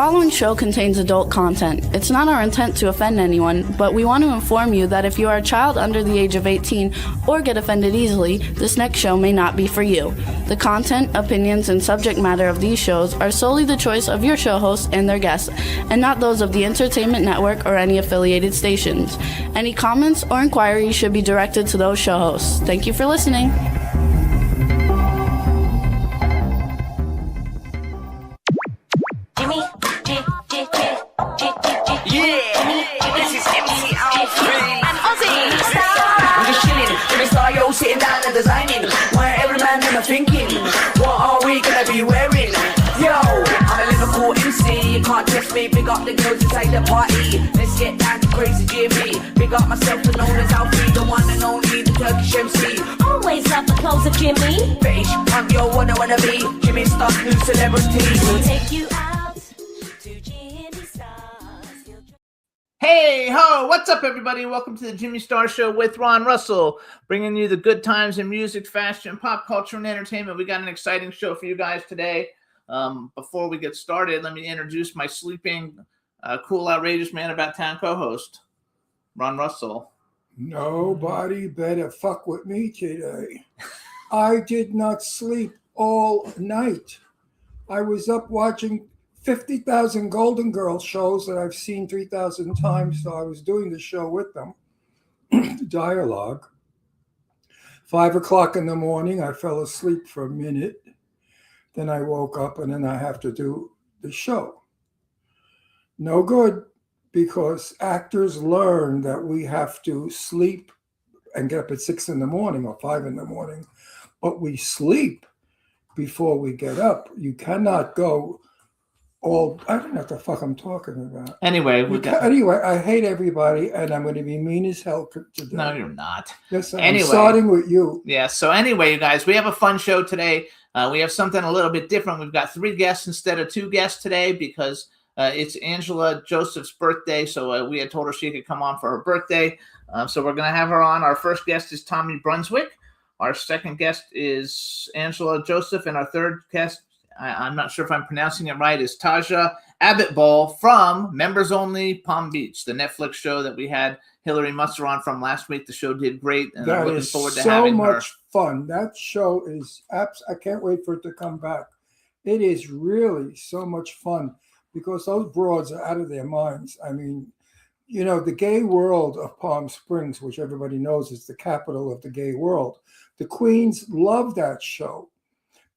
following show contains adult content. It's not our intent to offend anyone, but we want to inform you that if you are a child under the age of 18 or get offended easily, this next show may not be for you. The content, opinions, and subject matter of these shows are solely the choice of your show hosts and their guests, and not those of the Entertainment Network or any affiliated stations. Any comments or inquiries should be directed to those show hosts. Thank you for listening. Sitting down and designing, where every man in a thinking, what are we gonna be wearing? Yo, I'm a Liverpool MC, you can't test me. Big up the girls inside the party, let's get down to crazy Jimmy. Big up myself and known as Alfie, the one and only, the Turkish MC. Always love the clothes of Jimmy. Bitch, I'm your wanna be, Jimmy Star's new celebrity. We'll take you out to Jimmy Star's. Hey ho, what's up everybody? Welcome to the Jimmy Star Show with Ron Russell, bringing you the good times in music, fashion, pop culture, and entertainment. We got an exciting show for you guys today. Before we get started, let me introduce my sleeping, cool, outrageous man about town co-host, Ron Russell. Nobody better fuck with me today. I did not sleep all night. I was up watching 50,000 Golden Girls shows that I've seen 3,000 times, so I was doing the show with them. Dialogue. 5 o'clock in the morning, I fell asleep for a minute. Then I woke up, and then I have to do the show. No good, because actors learn that we have to sleep and get up at 6 in the morning or 5 in the morning, but we sleep before we get up. You cannot go I don't know what the fuck I'm talking about. Anyway, I hate everybody, and I'm going to be mean as hell today. No, you're not. Yes, I'm starting with you. Yeah, so anyway, you guys, we have a fun show today. We have something a little bit different. We've got 3 guests instead of 2 guests today because it's Angela Joseph's birthday, so we had told her she could come on for her birthday. So we're going to have her on. Our first guest is Tommy Brunswick. Our second guest is Angela Joseph, and our third guest, I'm not sure if I'm pronouncing it right, is Taja Abbott-Ball from Members Only Palm Beach, the Netflix show that we had Hillary Musser on from last week. The show did great, and I'm looking forward to having her. So much fun. That show is I can't wait for it to come back. It is really so much fun because those broads are out of their minds. I mean, you know, the gay world of Palm Springs, which everybody knows is the capital of the gay world, the queens love that show,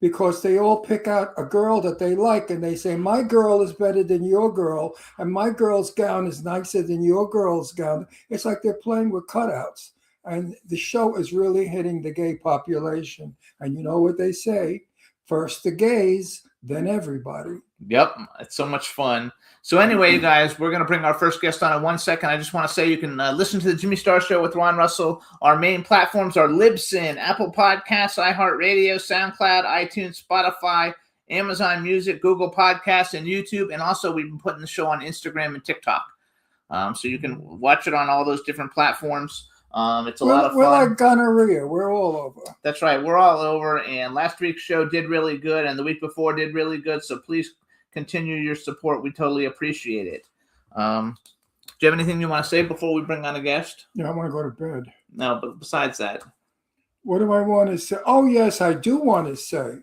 because they all pick out a girl that they like and they say, my girl is better than your girl and my girl's gown is nicer than your girl's gown. It's like they're playing with cutouts. And the show is really hitting the gay population. And you know what they say? First the gays, then everybody. Yep, it's so much fun. So anyway, you guys, we're going to bring our first guest on in 1 second. I just want to say you can listen to the Jimmy Star Show with Ron Russell. Our main platforms are Libsyn, Apple Podcasts, iHeartRadio, SoundCloud, iTunes, Spotify, Amazon Music, Google Podcasts, and YouTube. And also, we've been putting the show on Instagram and TikTok. So you can watch it on all those different platforms. It's a lot of fun. We're like gonorrhea. We're all over. That's right. We're all over. And last week's show did really good, and the week before did really good. So please continue your support. We totally appreciate it. Do you have anything you want to say before we bring on a guest? Yeah, I want to go to bed. No, but besides that. What do I want to say? Oh, yes, I do want to say.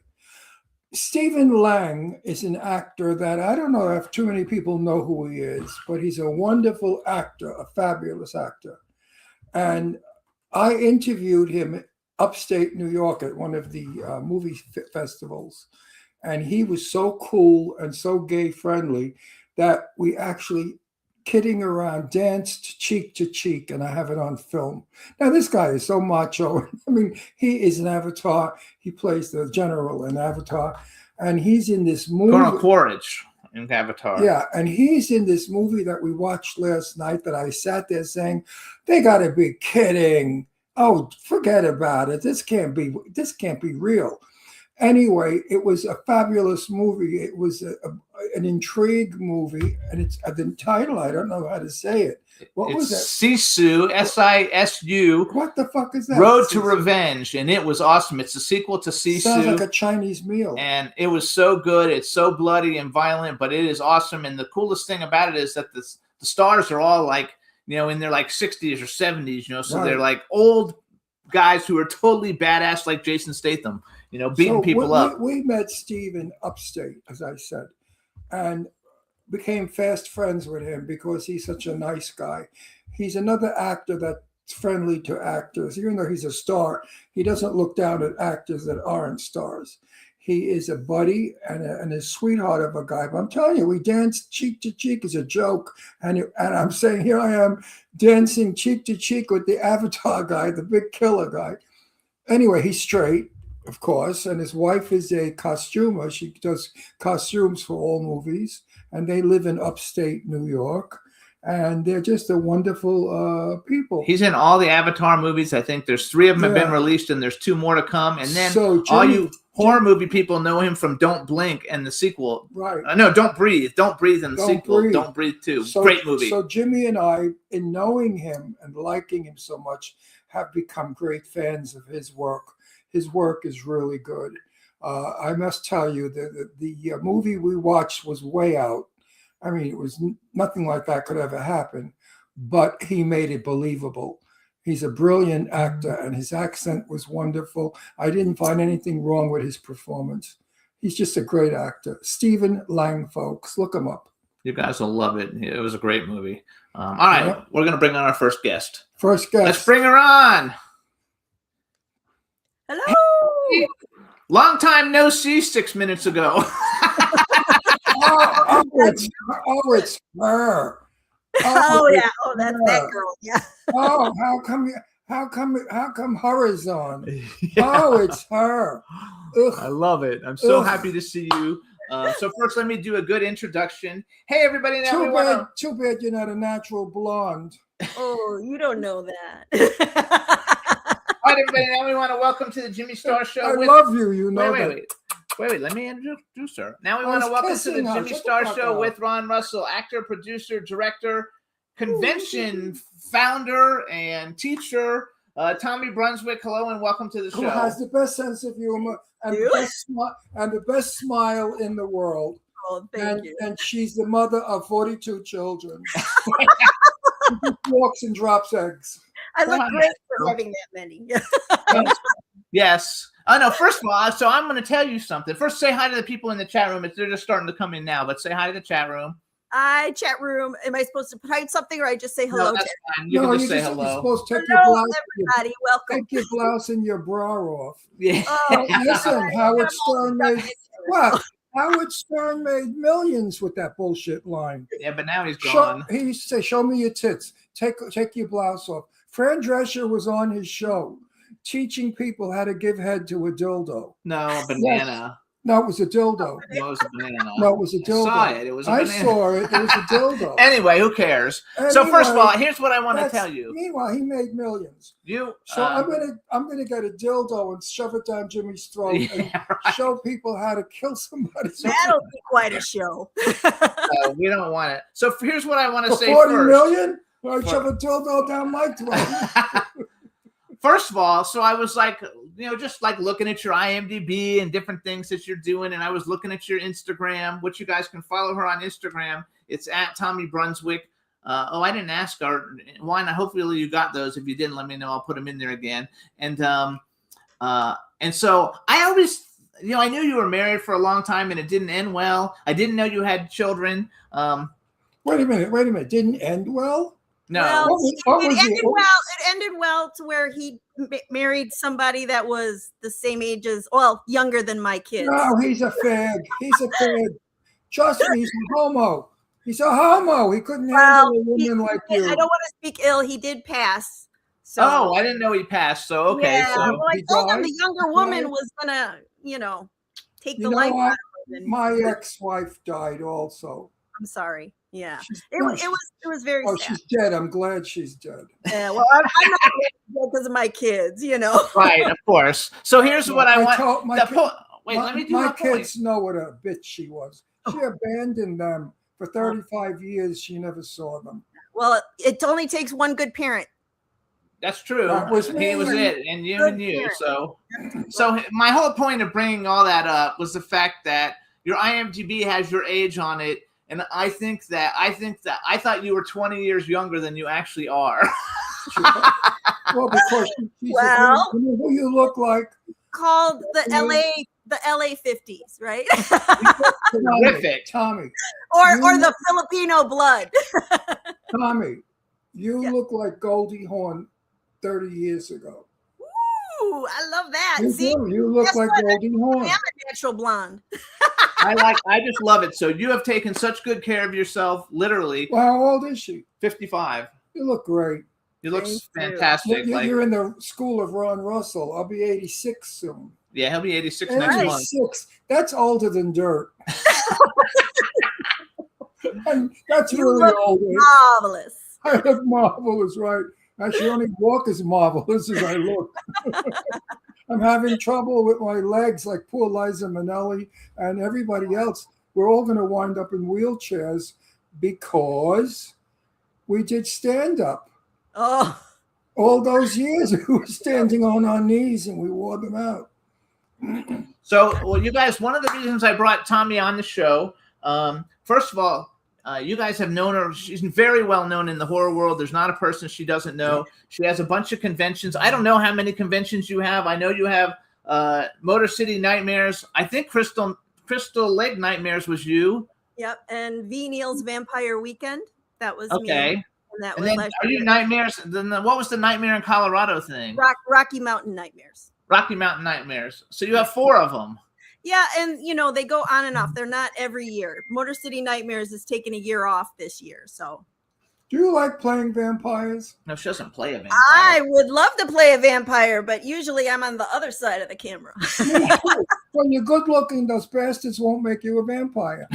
Stephen Lang is an actor that I don't know if too many people know who he is, but he's a wonderful actor, a fabulous actor. And I interviewed him upstate New York at one of the movie festivals. And he was so cool and so gay friendly that we actually, kidding around, danced cheek to cheek, and I have it on film. Now, this guy is so macho. I mean, he is an Avatar. He plays the general in Avatar, and he's in this movie. Colonel Quaritch in Avatar. Yeah, and he's in this movie that we watched last night that I sat there saying, they got to be kidding. Oh, forget about it. This can't be real. Anyway, it was a fabulous movie. It was an intrigue movie, and it's the title. I don't know how to say it. What was it? Sisu, Sisu. What the fuck is that? Road to Revenge, and it was awesome. It's a sequel to Sisu. Sounds like a Chinese meal. And it was so good. It's so bloody and violent, but it is awesome. And the coolest thing about it is that the stars are all like, in their like 60s or 70s, so Right. they're like old guys who are totally badass, like Jason Statham, beating people up. We met Steve in Upstate, as I said, and became fast friends with him because he's such a nice guy. He's another actor that's friendly to actors. Even though he's a star, he doesn't look down at actors that aren't stars. He is a buddy and a sweetheart of a guy. But I'm telling you, we danced cheek to cheek as a joke. And I'm saying, here I am dancing cheek to cheek with the Avatar guy, the big killer guy. Anyway, he's straight, of course, and his wife is a costumer. She does costumes for all movies, and they live in upstate New York. And they're just a wonderful people. He's in all the Avatar movies. I think there's 3 of them have been Yeah. released, and there's 2 more to come. And then So all Jimmy- you horror movie people know him from Don't Blink and the sequel. Right. No, Don't Breathe. Don't Breathe in the Don't sequel. Breathe. Don't Breathe 2. Great movie. So Jimmy and I, in knowing him and liking him so much, have become great fans of his work. His work is really good. I must tell you that the movie we watched was way out. I mean, it was nothing like that could ever happen, but he made it believable. He's a brilliant actor, and his accent was wonderful. I didn't find anything wrong with his performance. He's just a great actor. Stephen Lang, folks, look him up. You guys will love it. It was a great movie. All right, Yeah. we're going to bring on our first guest. First guest. Let's bring her on. Hello. Long time no see 6 minutes ago. It's her. Oh yeah. it's Oh, that's her. that girl. Yeah. Oh, how come her is on? Oh, it's her. I Ugh. love it. I'm so Ugh. happy to see you. So first, let me do a good introduction. Hey, everybody! Now we Too bad you're not a natural blonde. Oh, you don't know that. All right, everybody. Now we want to welcome to the Jimmy Star Show. I love you. You know that. Wait. Let me introduce her. Now we I want to was welcome to kissing the her. Jimmy Shut the Star fuck Show up. with Ron Russell, actor, producer, director, convention founder, and teacher, Tommy Brunswick. Hello and welcome to the Who show. has the best sense of humor and You? the best smile in the world. Oh, thank you. And she's the mother of 42 children. She just walks and drops eggs. I look Come on, great for girl. having that many. Yes. Oh no. First of all, so I'm going to tell you something. First, say hi to the people in the chat room. They're just starting to come in now, but say hi to the chat room. Hi, chat room. Am I supposed to type something or I just say hello No, to that's fine. You can just say You're hello. supposed to take your hello, blouse, everybody? Welcome. take your blouse and your bra off. Yeah. Oh, Listen, Howard Stern made Well, Howard Stern made millions with that bullshit line. Yeah, but now he's gone. He used to say, "Show me your tits. Take your blouse off." Fran Drescher was on his show, teaching people how to give head to a dildo. No, a banana. No, it was a dildo. No, it was a banana. No, it was a I dildo. saw it. It was a I banana. saw it. It was a dildo. Anyway, who cares? So first of Anyway, all, here's what I want to that's- tell you. Meanwhile, he made millions. You. So I'm gonna get a dildo and shove it down Jimmy's throat and Yeah, right. show people how to kill somebody. that'll be quite a show. We don't want it. So here's what I want to For say 40 first. million? I shove a dildo down my throat. First of all, so I was like, just like looking at your IMDb and different things that you're doing. And I was looking at your Instagram, which you guys can follow her on Instagram. It's at Tommy Brunswick. I didn't ask her. Why not? Hopefully you got those. If you didn't, let me know. I'll put them in there again. And so I always, I knew you were married for a long time and it didn't end well. I didn't know you had children. Wait a minute. Didn't end well? No. Well, What it was ended it? well. It ended well to where he married somebody that was the same age as, younger than my kids. No, he's a fag. He's a fag. Trust me, he's a homo. He's a homo. He couldn't handle a woman like you. I don't want to speak ill. He did pass. So Oh, I didn't know he passed. So, okay. yeah, So well, I he told him died? the younger He woman died? was gonna, take You the know life what? out of him. My ex-wife died also. I'm sorry. Yeah, She's- it was very Oh, sad. she's dead. I'm glad she's dead. Yeah, well, I'm not because of my kids. right, of course. So here's what I want. Wait, let me do my my point. kids know what a bitch she was. She abandoned them for 35 years. She never saw them. Well, it only takes one good parent. That's true. That was He me. was it, and you Good and you. parent. So my whole point of bringing all that up was the fact that your IMDb has your age on it, and I thought you were 20 years younger than you actually are. Well, because she said, Well- you know who you look like? Called the LA 50s, right? Terrific. Tommy. or You- the Filipino blood. Tommy, you Yeah. look like Goldie Hawn 30 years ago. Ooh, I love that. You See, do. You look guess like what? Goldie Hawn. I am a natural blonde. I just love it. So you have taken such good care of yourself, literally. Well, how old is she? 55. You look great. You look Thank you. fantastic. You're in the school of Ron Russell. I'll be 86 soon. Yeah, he'll be 86 next month. 86. That's older than dirt. And that's You really look old. Marvelous. I look marvelous, right? I should only walk as marvelous as I look. I'm having trouble with my legs, like poor Liza Minnelli and everybody else. We're all going to wind up in wheelchairs because we did stand up. Oh, All those years, we were standing on our knees and we wore them out. So, well, you guys, one of the reasons I brought Tommy on the show, first of all, you guys have known her. She's very well known in the horror world. There's not a person she doesn't know. She has a bunch of conventions. I don't know how many conventions you have. I know you have Motor City Nightmares. I think Crystal Lake Nightmares was you. yep. And V. Neil's Vampire Weekend. That was me. Okay. And that And was then last are you year. Nightmares? Then what was the Nightmare in Colorado thing? Rocky Mountain Nightmares. Rocky Mountain Nightmares. So you have 4 of them. Yeah, and they go on and off. They're not every year. Motor City Nightmares is taking a year off this year. So Do you like playing vampires? No, she doesn't play a vampire. I would love to play a vampire, but usually I'm on the other side of the camera. When you're good looking, those bastards won't make you a vampire.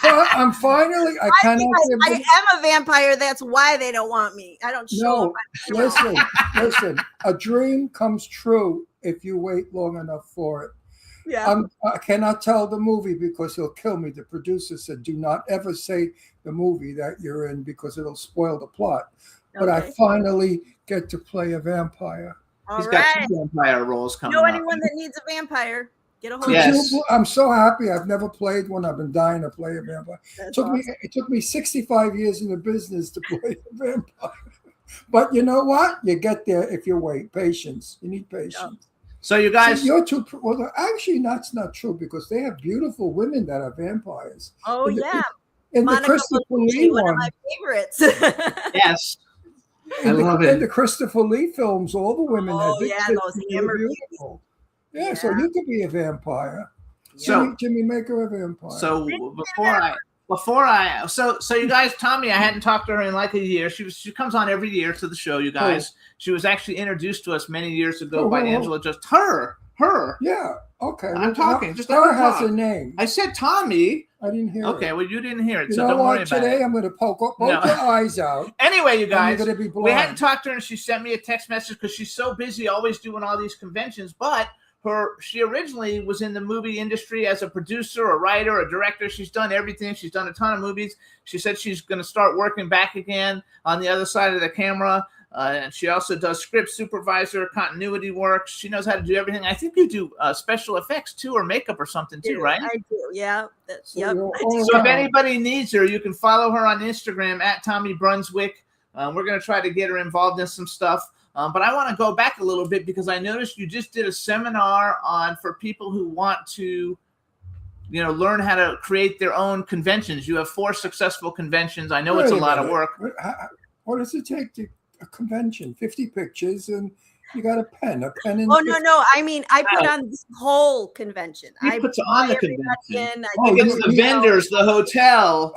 I'm finally, I cannot I say, am a vampire. That's why they don't want me. I don't show no, up. listen, a dream comes true if you wait long enough for it. Yeah. I cannot tell the movie because he'll kill me. The producer said, do not ever say the movie that you're in because it'll spoil the plot. But I Okay. finally get to play a vampire. All He's got right. 2 vampire roles coming Know up. anyone that needs a vampire? Get a hold Could of Yes. me. I'm so happy. I've never played one. I've been dying to play a vampire. That's It took me 65 years in the business to play a vampire. But you know what? You get there if you wait. Patience. You need patience. So you guys, See, you're too. Well, actually, that's not true because they have beautiful women that are vampires. Oh, In the- yeah. In the Monica Christopher Bellucci, Lee one of one, my favorites. yes. I in love the, it. in the Christopher Lee films, all the women Oh, had big yeah, tits those and they were hammer babies. beautiful. Yeah, so Yeah. you could be a vampire. So Jimmy, make her a vampire. So so you guys, Tommy, I hadn't talked to her in like a year. She comes on every year to the show, you guys. She was actually introduced to us many years ago by Oh. Angela. Just her. yeah, okay. I'm talking, just let her her has talk. a name. I said Tommy. I didn't hear. Okay, it. well you didn't hear it, You so know don't worry what? about Today it. I'm going to poke both No. your eyes out. Anyway, you And guys, you're going to be we hadn't blind. talked to her, and she sent me a text message because she's so busy, always doing all these conventions. But she originally was in the movie industry as a producer, a writer, a director. She's done everything. She's done a ton of movies. She said she's going to start working back again on the other side of the camera. And she also does script supervisor, continuity work. She knows how to do everything. I think you do special effects too, or makeup or something too, right? I do. Yeah. So Yep. you're I all do. So if around. anybody needs her, you can follow her on Instagram at Tommy Brunswick. We're going to try to get her involved in some stuff. But I want to go back a little bit because I noticed you just did a seminar for people who want to, learn how to create their own conventions. You have 4 successful conventions. I know it's a Wait lot of minute. work. What does it take to a convention? 50 pictures and you got a pen and Oh, no. I mean, I put on this whole convention. He I puts on the fly everybody convention. in, I Oh, give It's them the a- vendors, the hotel.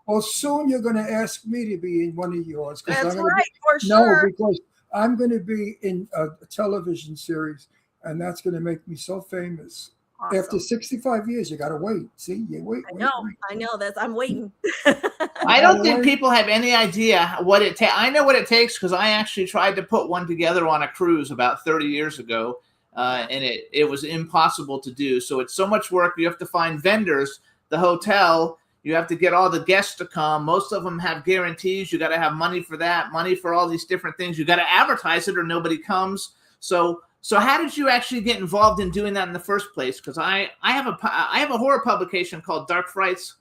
Well, soon you're going to ask me to be in one of yours. 'cause That's I'm gonna right, for be, no, sure. because I'm going to be in a television series and that's going to make me so famous. Awesome. After 65 years, you got to wait. See, you wait. I wait, know. wait. I know. I'm waiting. I don't think people have any idea what it takes. I know what it takes because I actually tried to put one together on a cruise about 30 years ago. and it was impossible to do. So it's so much work. You have to find vendors, the hotel. You have to get all the guests to come. Most of them have guarantees. You got to have money for that, money for all these different things. You got to advertise it or nobody comes. So how did you actually get involved in doing that in the first place? Because I have a horror publication called Dark Frights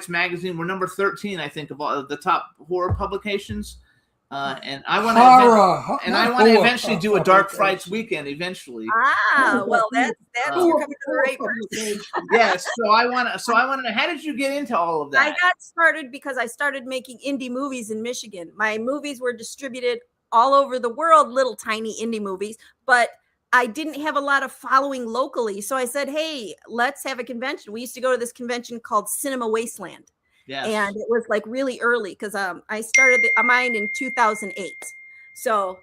magazine. We're number 13, I think, of all of the top horror publications. And I want to eventually do a Dark Frights weekend eventually. Well, that's you're coming to the right person. Yes. So I want to know, how did you get into all of that? I got started because I started making indie movies in Michigan. My movies were distributed all over the world, little tiny indie movies, but I didn't have a lot of following locally. So I said, hey, let's have a convention. We used to go to this convention called Cinema Wasteland. Yes. And it was like really early because I started mine in 2008. So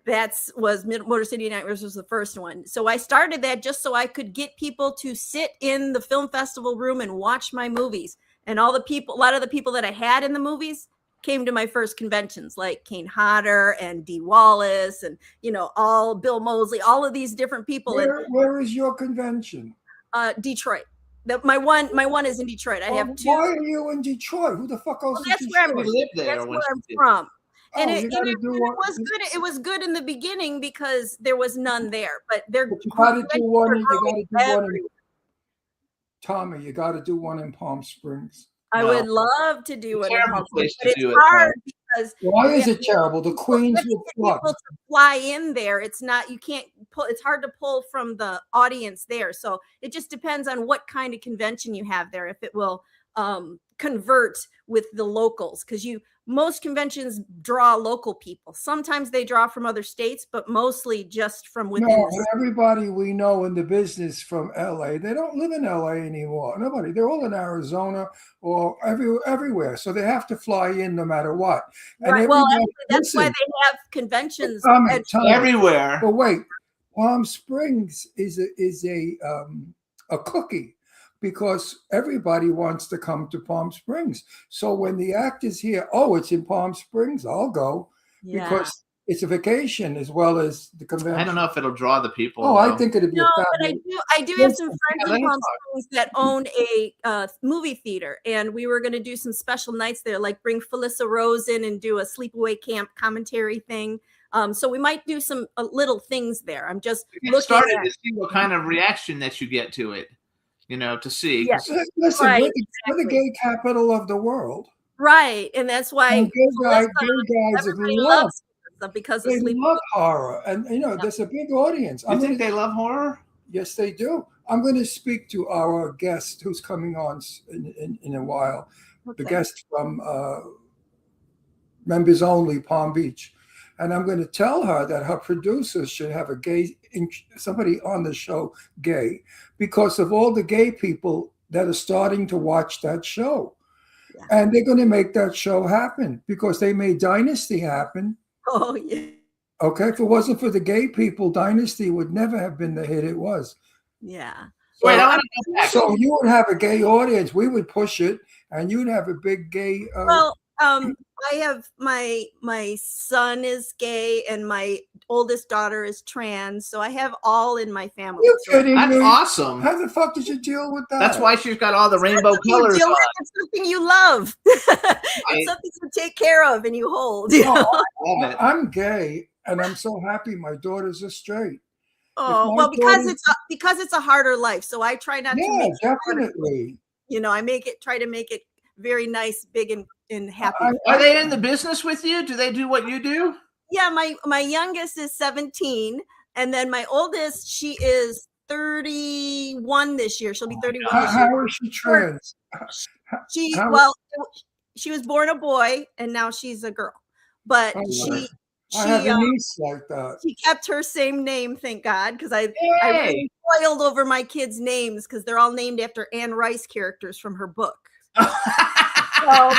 Motor City Nightmares was the first one. So I started that just so I could get people to sit in the film festival room and watch my movies. And a lot of the people that I had in the movies came to my first conventions, like Kane Hodder and Dee Wallace and, all Bill Moseley, all of these different people. Where is your convention? Detroit. My one is in Detroit. I have two. Why are you in Detroit? Who the fuck else? That's where I'm from. And it was good. It was good in the beginning because there was none there. But you got to do one. Tommy, you got to do one in Palm Springs. I would love to do it. It's hard because why is it terrible? The Queens would people to fly in there. It's not. You can't pull. It's hard to pull from the audience there. So it just depends on what kind of convention you have there. If it will convert with the locals, because most conventions draw local people. Sometimes they draw from other states, but mostly just from within. No, everybody we know in the business from LA, they don't live in LA anymore. Nobody. They're all in Arizona or everywhere. So they have to fly in no matter what. Right. Well, that's why they have conventions everywhere. But wait, Palm Springs is a cookie. Because everybody wants to come to Palm Springs. So when the act is here, it's in Palm Springs, I'll go. Yeah. Because it's a vacation as well as the convention. I don't know if it'll draw the people. I think it'd be but I do have some friends in Palm Springs that own a movie theater. And we were going to do some special nights there, like bring Felissa Rose in and do a sleepaway camp commentary thing. So we might do some little things there. I'm just looking to see what kind of reaction that you get to it. To see. Yes. Listen, we're the gay capital of the world. Right. And that's why gay guys love because they love horror. And, there's a big audience. You think they love horror? Yes, they do. I'm going to speak to our guest who's coming on in a while. Okay. The guest from Members Only Palm Beach. And I'm going to tell her that her producers should have somebody on the show gay, because of all the gay people that are starting to watch that show. Yeah. And they're going to make that show happen because they made Dynasty happen. Oh, yeah. Okay. If it wasn't for the gay people, Dynasty would never have been the hit it was. Yeah. So you would have a gay audience. We would push it, and you'd have a big gay. I have my son is gay and my oldest daughter is trans, so I have all in my family. That's awesome. How the fuck did you deal with that? That's why she's got all the rainbow colors on. It's something you love. It's something you take care of and you hold. I'm gay, and I'm so happy my daughters are straight. Oh well, because it's a harder life, so I try not to make definitely. I try to make it very nice, big, and happy. Are they in the business with you? Do they do what you do? Yeah, my youngest is 17, and then my oldest, she is 31 this year. She'll be 31 this year. How is she trans? She was born a boy, and now she's a girl. But I have a niece like that. She kept her same name, thank God, because I really spoiled over my kids' names because they're all named after Anne Rice characters from her book. So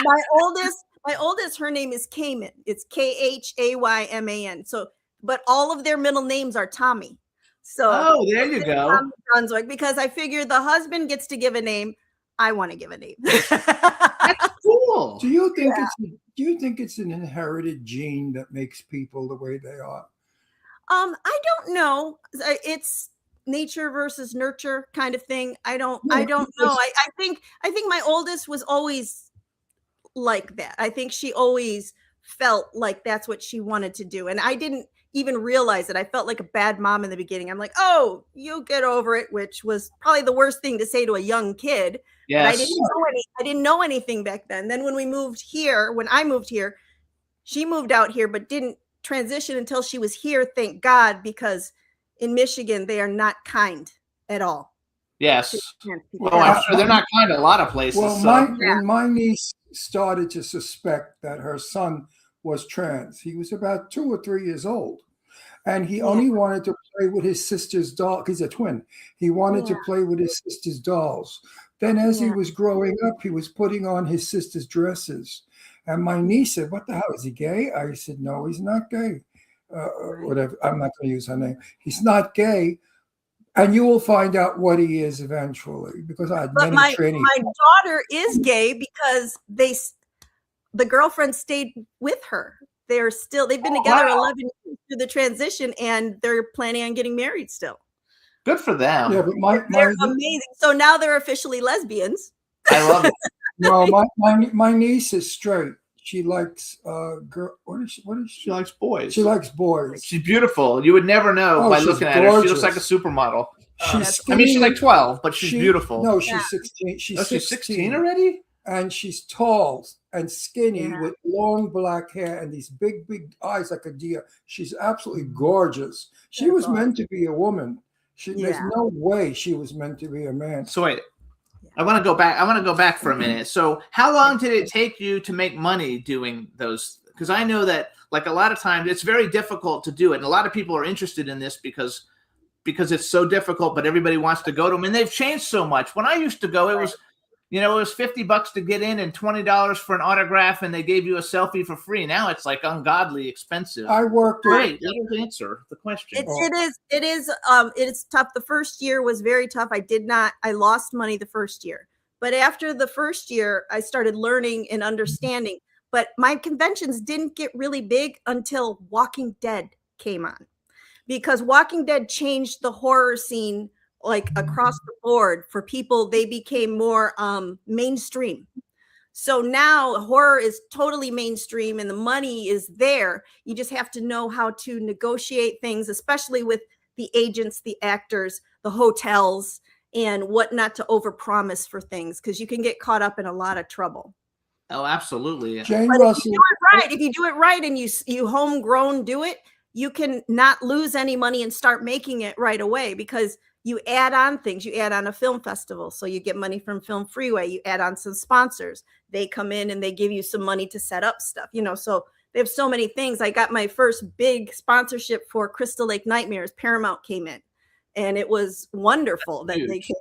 my oldest, her name is Cayman. It's Khayman. So, but all of their middle names are Tommy. So, there you go. Tommy Brunswick, because I figured the husband gets to give a name. I want to give a name. That's cool. Do you think it's an inherited gene that makes people the way they are? I don't know. It's nature versus nurture kind of thing. I don't know. I think my oldest was always like that. I think she always felt like that's what she wanted to do. And I didn't even realize it. I felt like a bad mom in the beginning. I'm like, oh, you get over it, which was probably the worst thing to say to a young kid. But Yes. I didn't know anything back then. Then when I moved here, she moved out here, but didn't transition until she was here. Thank God, because in Michigan, they are not kind at all. Yes. Trans people. Well, I'm sure they're not kind in a lot of places. Well, so. when my niece started to suspect that her son was trans, he was about 2 or 3 years old. And he only wanted to play with his sister's doll. He's a twin. He wanted to play with his sister's dolls. Then as he was growing up, he was putting on his sister's dresses. And my niece said, what the hell, is he gay? I said, no, he's not gay. Whatever. I'm not going to use her name. He's not gay. And you will find out what he is eventually, because I had But many training. my daughter is gay because the girlfriend stayed with her. They've been together 11 years through the transition, and they're planning on getting married still. Good for them. Yeah, but They're amazing. So now they're officially lesbians. I love it. no, my niece is straight. She likes girl. What is she? She likes boys. She likes boys. She's beautiful. You would never know by she's looking at her. She looks gorgeous. like a supermodel. She's I mean, she's skinny. like 12, but she's beautiful. No, she's 16. She's 16 already? And she's tall and skinny with long black hair and these big eyes like a deer. She's absolutely gorgeous. She was meant to be a woman. There's no way she was meant to be a man. So wait, I want to go back. I want to go back for a minute. So how long did it take you to make money doing those? Because I know that like a lot of times it's very difficult to do it. And a lot of people are interested in this because it's so difficult, but everybody wants to go to them. And they've changed so much. When I used to go, it was, it was $50 to get in and $20 for an autograph, and they gave you a selfie for free. Now it's like ungodly expensive. I worked. Great. Let us answer the question. It is tough. The first year was very tough. I lost money the first year, but after the first year, I started learning and understanding. But my conventions didn't get really big until Walking Dead came on, because Walking Dead changed the horror scene like across the board for people. They became more mainstream. So now horror is totally mainstream and the money is there. You just have to know how to negotiate things, especially with the agents, the actors, the hotels, and what not to overpromise for things, because you can get caught up in a lot of trouble. Oh, absolutely. Jane But Russell. if you do it right and you homegrown do it, you can not lose any money and start making it right away, because you add on things. You add on a film festival, so you get money from Film Freeway. You add on some sponsors. They come in and they give you some money to set up stuff, so they have so many things. I got my first big sponsorship for Crystal Lake Nightmares. Paramount came in, and it was wonderful that they came.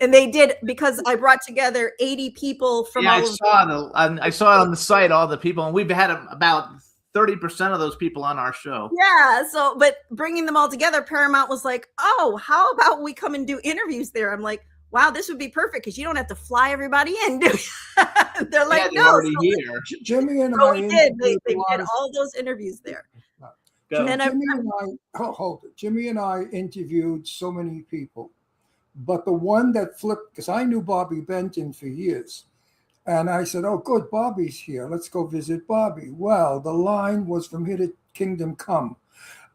And they did, because I brought together 80 people from all over. I saw it on the site, all the people, and we've had about 30% of those people on our show. Yeah. So, but bringing them all together, Paramount was like, oh, how about we come and do interviews there? I'm like, wow, this would be perfect, because you don't have to fly everybody in. They're like, they're no. already here. Jimmy and So I. we did. They did all those interviews there. Go. And Jimmy and I interviewed so many people, but the one that flipped, because I knew Bobby Benton for years, and I said, oh, good, Bobby's here. Let's go visit Bobby. Well, the line was from here to Kingdom Come.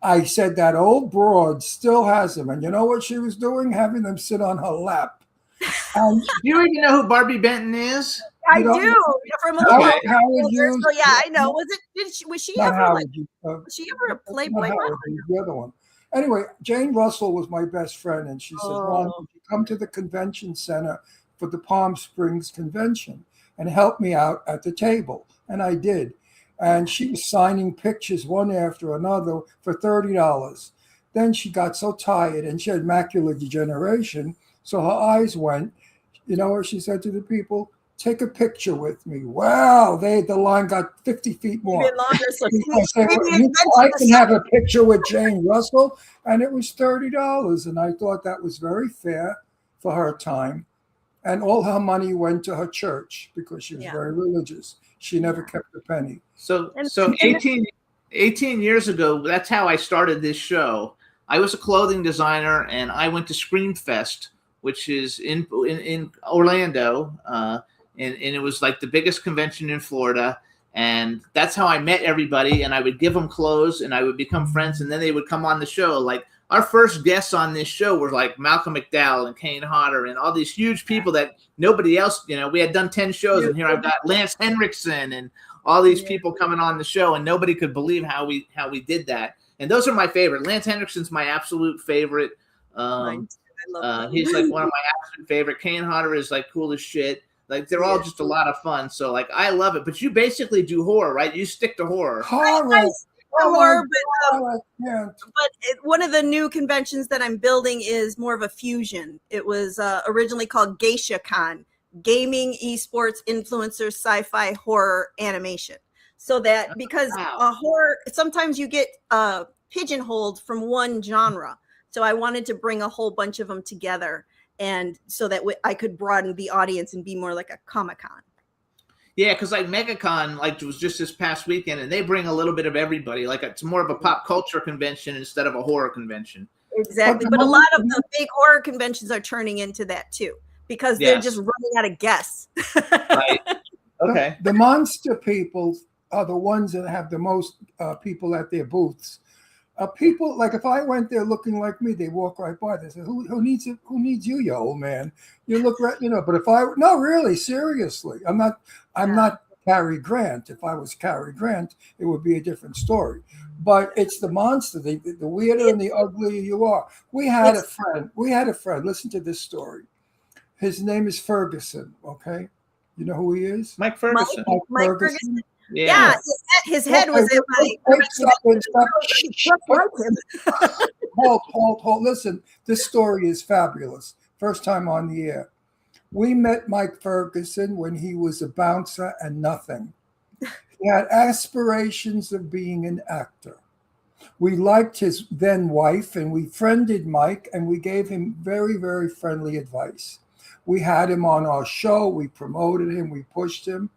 I said, that old broad still has him. And you know what she was doing? Having them sit on her lap. Do you even know who Barbie Benton is? I do. From a Howard so Hughes. yeah, I know. Was she Not ever Howard like, Hughes, was she ever a Playboy not Howard model? Hughes, the other one. Anyway, Jane Russell was my best friend, and she said, Ron, would you come to the convention center for the Palm Springs convention and help me out at the table? And I did. And she was signing pictures one after another for $30. Then she got so tired, and she had macular degeneration, so her eyes went. You know what she said to the people? Take a picture with me. Wow, the line got 50 feet more. Even longer, so I said, I can have a picture with Jane Russell, and it was $30. And I thought that was very fair for her time. And all her money went to her church, because she was very religious. She never kept a penny. So 18. 18 years ago, that's how I started this show. I was a clothing designer, and I went to Screamfest, which is in Orlando, and it was like the biggest convention in Florida. And that's how I met everybody. And I would give them clothes, and I would become friends, and then they would come on the show. Like our first guests on this show were like Malcolm McDowell and Kane Hodder and all these huge people that nobody else, we had done 10 shows, and here I've got Lance Henriksen and all these people coming on the show, and nobody could believe how we did that. And those are my favorite. Lance Henriksen's my absolute favorite. I love He's like one of my absolute favorite. Kane Hodder is like cool as shit. Like they're all just a lot of fun. So like I love it. But you basically do horror, right? You stick to horror. Horror. Horror, Yeah. but one of the new conventions that I'm building is more of a fusion. It was originally called Geisha Con, gaming, esports, influencers, sci-fi, horror, animation. So that because horror, sometimes you get pigeonholed from one genre. So I wanted to bring a whole bunch of them together, and so that I could broaden the audience and be more like a Comic-Con. Yeah, because like MegaCon, like it was just this past weekend, and they bring a little bit of everybody. Like it's more of a pop culture convention instead of a horror convention. Exactly, but a lot of the big horror conventions are turning into that too, because they're just running out of guests. Right. Okay. The monster people are the ones that have the most people at their booths. People like if I went there looking like me, they walk right by. They say, "Who needs it? Who needs you, you old man? You look right, But if no, really, seriously, I'm not Cary Grant. If I was Cary Grant, it would be a different story. But it's the monster. The weirder and the uglier you are. We had a friend. Listen to this story. His name is Ferguson. Okay, you know who he is? Mike Ferguson. Mike Ferguson. Yeah. His head was in my. Hold. Listen, this story is fabulous. First time on the air. We met Mike Ferguson when he was a bouncer and nothing. He had aspirations of being an actor. We liked his then wife, and we friended Mike, and we gave him very, very friendly advice. We had him on our show. We promoted him. We pushed him.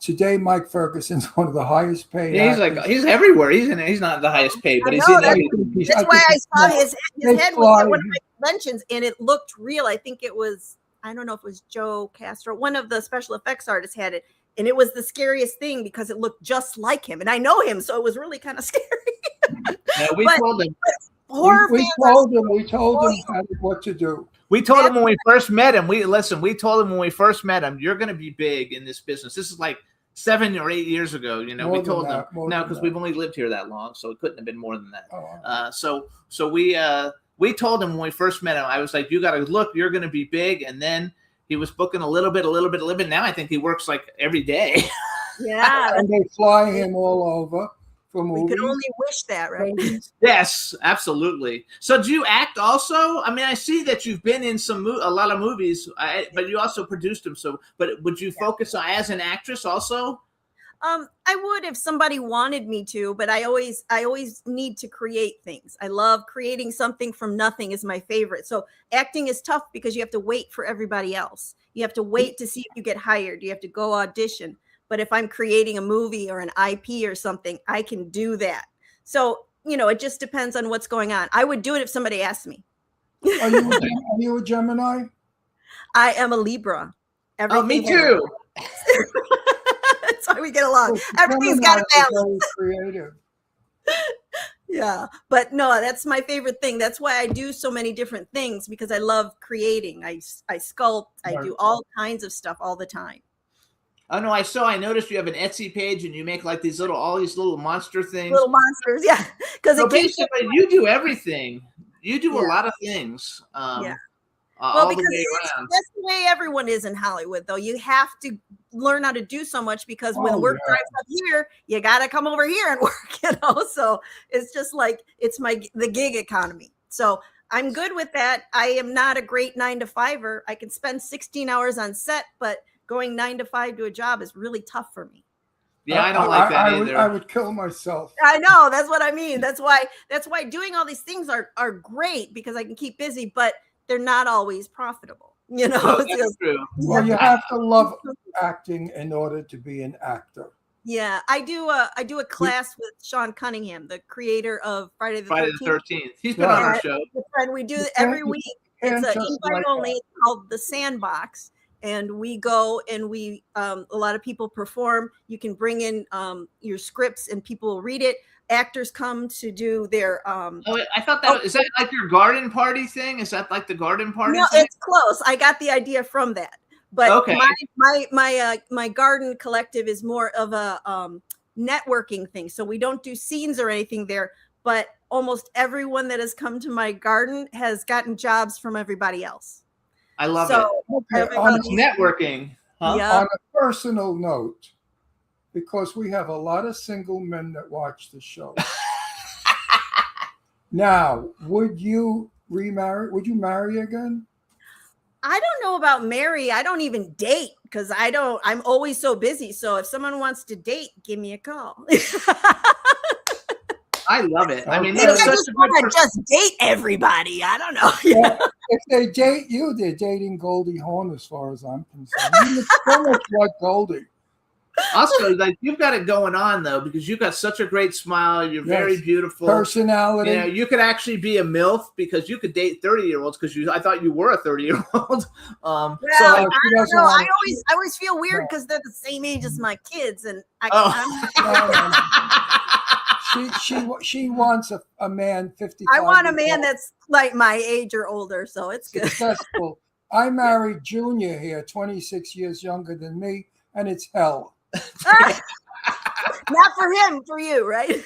Today, Mike Ferguson's one of the highest paid. Yeah, he's everywhere. He's not the highest paid, but he's in everything. That's why I saw his head was at one of my conventions, and it looked real. I think it was, I don't know if it was Joe Castro, one of the special effects artists had it, and it was the scariest thing because it looked just like him, and I know him, so it was really kind of scary. We told him. We told him what to do. We told him when we first met him. We told him when we first met him, you're going to be big in this business. This is like 7 or 8 years ago. We told him no, because we've only lived here that long, so it couldn't have been more than that. So we told him when we first met him. I was like, you got to look. You're going to be big, and then he was booking a little bit. Now I think he works like every day. Yeah, and they fly him all over. We could only wish that, right? Yes, absolutely. So do you act also? I mean, I see that you've been in a lot of movies, but you also produced them. So, but would you focus on as an actress also? I would if somebody wanted me to, but I always need to create things. I love creating something from nothing is my favorite. So acting is tough because you have to wait for everybody else. You have to wait to see if you get hired. You have to go audition. But if I'm creating a movie or an IP or something, I can do that. So, it just depends on what's going on. I would do it if somebody asked me. Are you a Gemini? I am a Libra. Me too. That's why we get along. Everything's got a balance. Creative. Yeah. But no, that's my favorite thing. That's why I do so many different things, because I love creating. I sculpt. I do all kinds of stuff all the time. Oh no! I noticed you have an Etsy page and you make like all these little monster things. Little monsters, yeah. Because basically, you do everything. You do a lot of things. Yeah. All the way around. That's the way everyone is in Hollywood, though. You have to learn how to do so much because when work drives up here, you got to come over here and work. So it's just like the gig economy. So I'm good with that. I am not a great 9-to-5er. I can spend 16 hours on set, but going 9 to 5 to a job is really tough for me. Yeah, I don't like that either. I would kill myself. I know. That's what I mean. That's why doing all these things are great because I can keep busy, but they're not always profitable. That's true. Well, you have to love acting in order to be an actor. Yeah, I do a class with Sean Cunningham, the creator of Friday the Friday 13th. the 13th. He's been on our Yeah. show. And we do it can't- every you week. can't It's an just invite like only. that. It's called the Sandbox, and we go and we a lot of people perform. You can bring in your scripts and people will read it. Actors come to do their Oh, I thought that is that like your garden party thing? Is that like the garden party No, thing? it's close. I got the idea from that. But Okay. my garden collective is more of a networking thing. So we don't do scenes or anything there, but almost everyone that has come to my garden has gotten jobs from everybody else. I love it. So Okay, on, It's networking. Huh? yeah. on a personal note, because we have a lot of single men that watch the show. Now, would you remarry? Would you marry again? I don't know about marry. I don't even date because I'm always so busy. So if someone wants to date, give me a call. I love it. I mean, Okay. you know, I such just a good want to person. just date everybody. I don't know. Well, if they date you, they're dating Goldie Hawn, as far as I'm concerned. You look so much like Goldie. Also, like you've got it going on though, because you've got such a great smile. You're very Yes. beautiful. Personality. You know, you could actually be a MILF because you could date 30-year-olds because I thought you were a 30-year-old. Well, So, I she don't doesn't know. wanna- I always feel weird No. because they're the same age as my kids, and Oh. She wants a man 55. I want a years man old, that's like my age or older, so it's good. successful. I married Junior here, 26 years younger than me, and it's hell. Not for him, for you, right?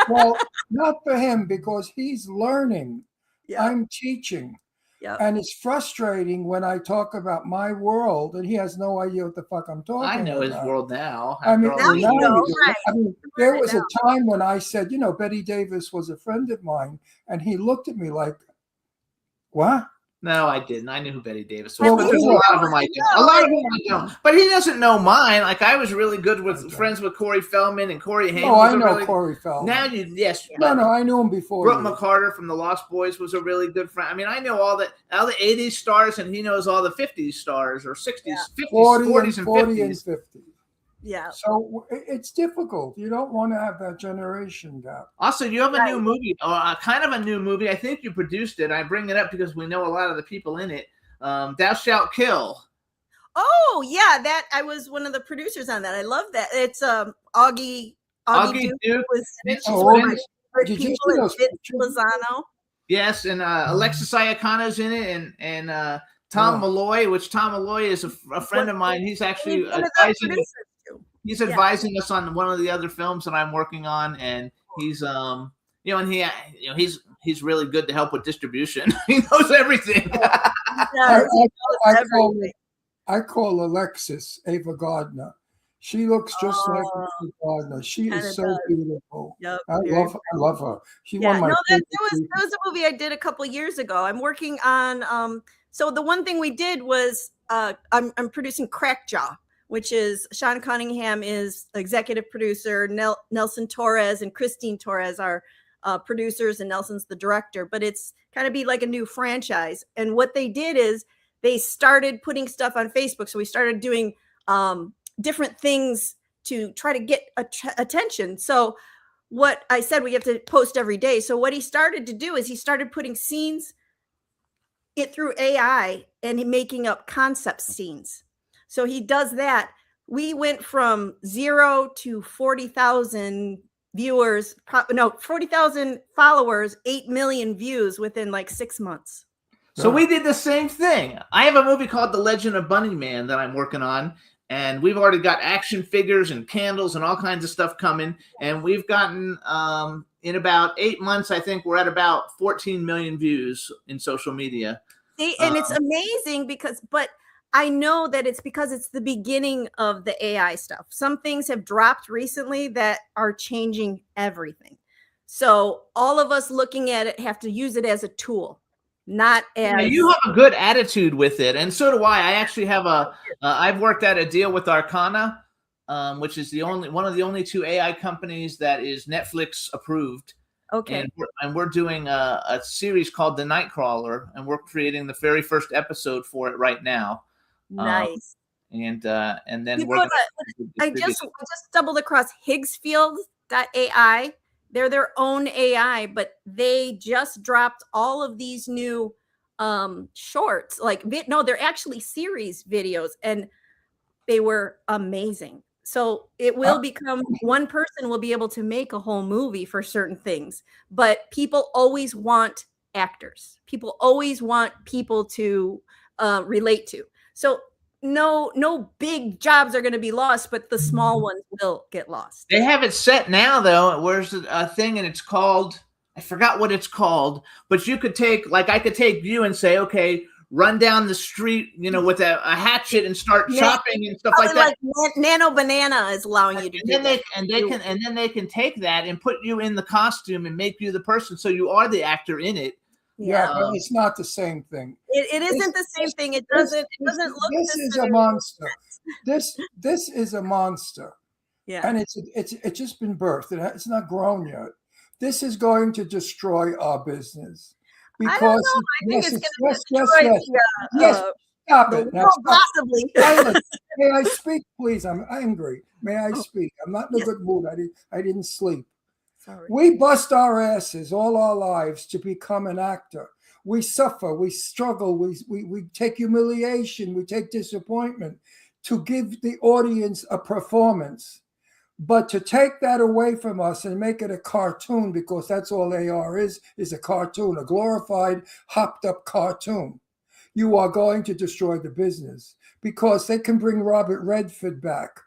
Well, not for him because he's learning. Yeah. I'm teaching. Yep. And it's frustrating when I talk about my world and he has no idea what the fuck I'm talking I about. know his world now. I mean, after Now all you these know, years. right. I mean, there Right was a now. time when I said, you know, Betty Davis was a friend of mine, and he looked at me like, what? No, I didn't. I knew who Betty Davis Well, was, but there's a you lot of them I don't. A lot of them I don't. But he doesn't know mine. Like I was really good with Okay. friends with Corey Feldman and Corey Haim. Oh, was I a know really, Corey Feldman. Now yes. No, no, I knew him before. Brooke you. McCarter from the Lost Boys was a really good friend. I mean, I know all the 80s stars, and he knows all the 50s stars or 60s, Yeah. 50s, 40 40s, and and 40 and 50s. 50. Yeah. So it's difficult. You don't want to have that generation gap. Also, you have a Right. new movie, kind of a new movie. I think you produced it. I bring it up because we know a lot of the people in it. Thou Shalt Kill. Oh yeah, that I was one of the producers on that. I love that. It's Augie Augie Duke Duke, was Vince Oh, one of my Vince- favorite did you people, see and those Vince pictures? Lozano. Yes, and Alexis Ayakana's in it, and Tom Oh. Malloy, which Tom Malloy is a friend of mine. He's actually He's one of the advising. producers too. He's Yeah. advising us on one of the other films that I'm working on, and he's and he's really good to help with distribution. He knows everything. Yeah, he knows I everything. call Alexis Ava Gardner. She looks just like Oh, Ava Gardner. She kinda is so does. beautiful. Yep, I very love her. She Yeah, won my no, favorite that was a movie I did a couple years ago. I'm working on so the one thing we did was I'm producing Crackjaw, which is Sean Cunningham is executive producer, Nelson Torres and Christine Torres are producers, and Nelson's the director, but it's kind of be like a new franchise. And what they did is they started putting stuff on Facebook. So we started doing different things to try to get attention. So what I said, we have to post every day. So what he started to do is he started putting scenes it through AI and making up concept scenes. So he does that. We went from 0 to 40,000 viewers, 40,000 followers, 8 million views within like 6 months. So we did the same thing. I have a movie called The Legend of Bunny Man that I'm working on, and we've already got action figures and candles and all kinds of stuff coming. And we've gotten in about 8 months, I think we're at about 14 million views in social media. See, and it's amazing but I know that it's because it's the beginning of the AI stuff. Some things have dropped recently that are changing everything. So all of us looking at it have to use it as a tool, not as Yeah, you have a good attitude with it, and so do I. I actually have I've worked out a deal with Arcana, which is one of the only 2 AI companies that is Netflix approved. okay. And we're doing a series called The Nightcrawler, and we're creating the very first episode for it right now. Nice. and then You we're know gonna I just stumbled across Higgsfield.ai. They're their own AI, but they just dropped all of these new shorts. No, they're actually series videos, and they were amazing. So it will become one person will be able to make a whole movie for certain things, but people always want actors. People always want people to relate to. So no big jobs are going to be lost, but the small ones will get lost. They have it set now, though. Where's a thing, and it's called, I forgot what it's called, but you could take, like, I could take you and say, okay, run down the street, with a hatchet and start chopping and stuff like that. Nano Banana is allowing you to do that. And then they can take that and put you in the costume and make you the person, so you are the actor in it. Yeah, but it's not the same thing. It isn't the same thing. It doesn't look. This is a monster. This is a monster. Yeah, and it's just been birthed. It's not grown yet. This is going to destroy our business. I don't know. I think it's going to destroy yes. Stop the it. Now, world, stop. possibly. Silence. May I speak, please? I'm angry. May I speak? I'm not in a good mood. I didn't sleep. Sorry. We bust our asses all our lives to become an actor. We suffer. We struggle. We take humiliation. We take disappointment to give the audience a performance. But to take that away from us and make it a cartoon, because that's all AR is a cartoon, a glorified, hopped up cartoon, you are going to destroy the business, because they can bring Robert Redford back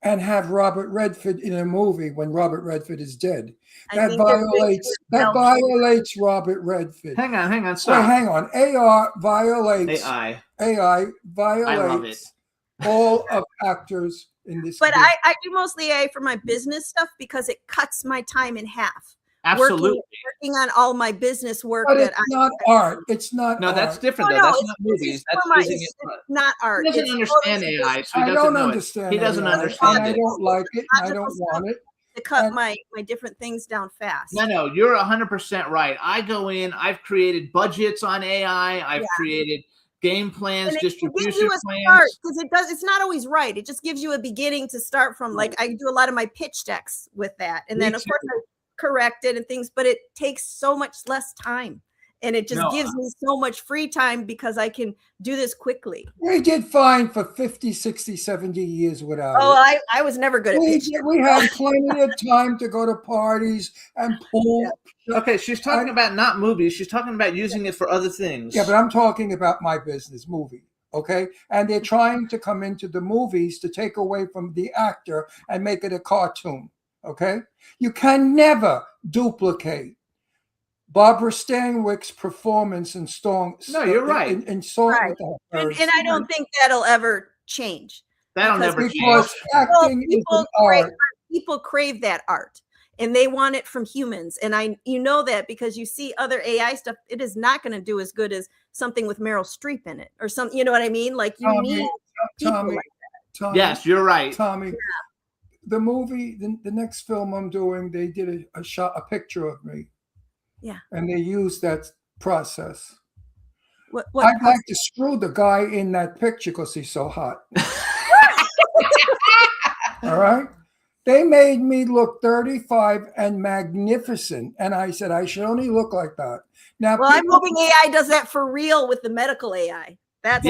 and have Robert Redford in a movie when Robert Redford is dead. That violates Robert Redford. Hang on, stop. Wait, hang on. AR violates AI violates all of actors in this. But I do mostly AI for my business stuff because it cuts my time in half. Absolutely. Working on all my business work. But it's not art. It's not. No, art. that's different. No, That's not movies. That's it's not art. He doesn't understand AI, so he doesn't know it. He doesn't understand it. I don't like it. And I don't want it. To cut my different things down fast. No, you're 100% right. I go in. I've created budgets on AI. I've created game plans, distribution plans. Because it's not always right. It just gives you a beginning to start from. Like I do a lot of my pitch decks with that, and then of course I correct it and things, but it takes so much less time, and it just gives me so much free time because I can do this quickly. We did fine for 50, 60, 70 years without it. I was never good at pitch. We had plenty of time to go to parties and pool. Okay, she's talking about not movies. She's talking about using it for other things. Yeah, but I'm talking about my business, movie. Okay, and they're trying to come into the movies to take away from the actor and make it a cartoon. Okay, you can never duplicate Barbara Stanwyck's performance in Song. No, you're right. In Song right. with Her. And I don't think that'll ever change. That'll never change. Because acting is an art. People crave that art, and they want it from humans. And you know that because you see other AI stuff. It is not going to do as good as something with Meryl Streep in it, or something. You know what I mean? Like you need people like that. Tommy, yes, you're right, Tommy. Yeah. The movie, the next film I'm doing, they did a picture of me. Yeah. And they used that process. What I'd like to screw the guy in that picture because he's so hot. All right. They made me look 35 and magnificent. And I said, I should only look like that. Now, I'm hoping AI does that for real with the medical AI. That's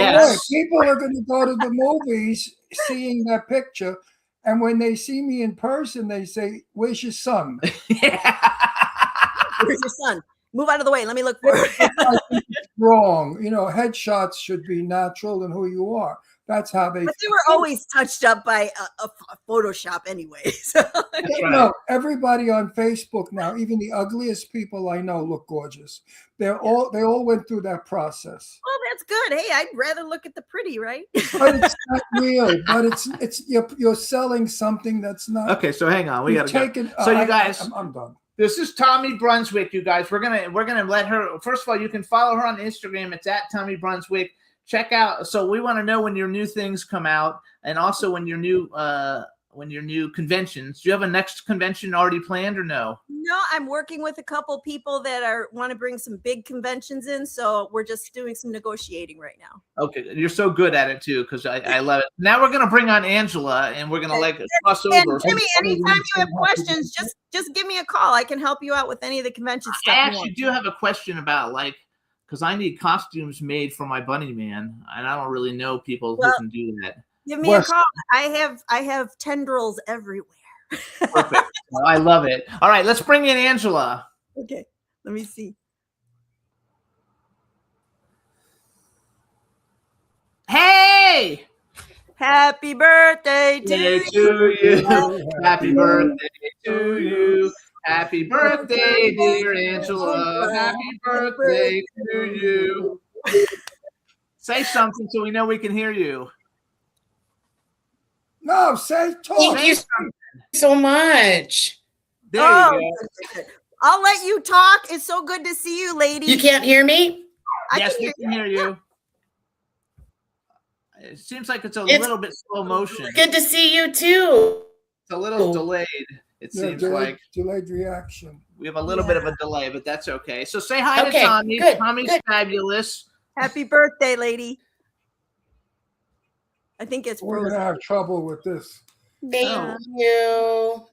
people are going to go to the movies seeing that picture. And when they see me in person, they say, where's your son? Where's your son? Move out of the way. Let me look for it. I think it's wrong. Headshots should be natural and who you are. That's how they. But they were always touched up by a Photoshop anyway. So. No, everybody on Facebook now, even the ugliest people I know, look gorgeous. They all went through that process. Well, that's good. Hey, I'd rather look at the pretty, right? But it's not real. But it's you're selling something that's not. Okay, so hang on. We got to go. So you guys, I'm done. This is Tommy Brunswick, you guys. We're gonna let her. First of all, you can follow her on Instagram. It's at Tommy Brunswick. Check out. So we want to know when your new things come out, and also when your new your new conventions. Do you have a next convention already planned or no? No, I'm working with a couple people that want to bring some big conventions in, so we're just doing some negotiating right now. Okay, you're so good at it too, because I love it. Now we're gonna bring on Angela, and we're gonna like cross And over. Jimmy, anytime you have questions, just give me a call. I can help you out with any of the convention stuff. I you actually want. do have a question about because I need costumes made for my bunny man, and I don't really know people who Well, can do that. Give me a call. I have tendrils everywhere. Perfect. Well, I love it. All right, let's bring in Angela. Okay, let me see. Hey! Happy birthday to Day you. to you. Happy birthday to you. Happy birthday, dear Angela. Happy birthday to you. Say something so we know we can hear you. No, say talk. Thank you so much. There Oh, you go. good. I'll let you talk. It's so good to see you, lady. You can't hear me? I Yes, can we hear can hear you. It seems like it's a little bit slow motion. Good to see you too. It's a little delayed. It Yeah, seems like delayed reaction. we have a little bit of a delay, but that's okay. So say hi to Okay, Tommy. good, Tommy's good. fabulous. Happy birthday, lady. I think it's We're frozen. gonna have trouble with this. Thank you.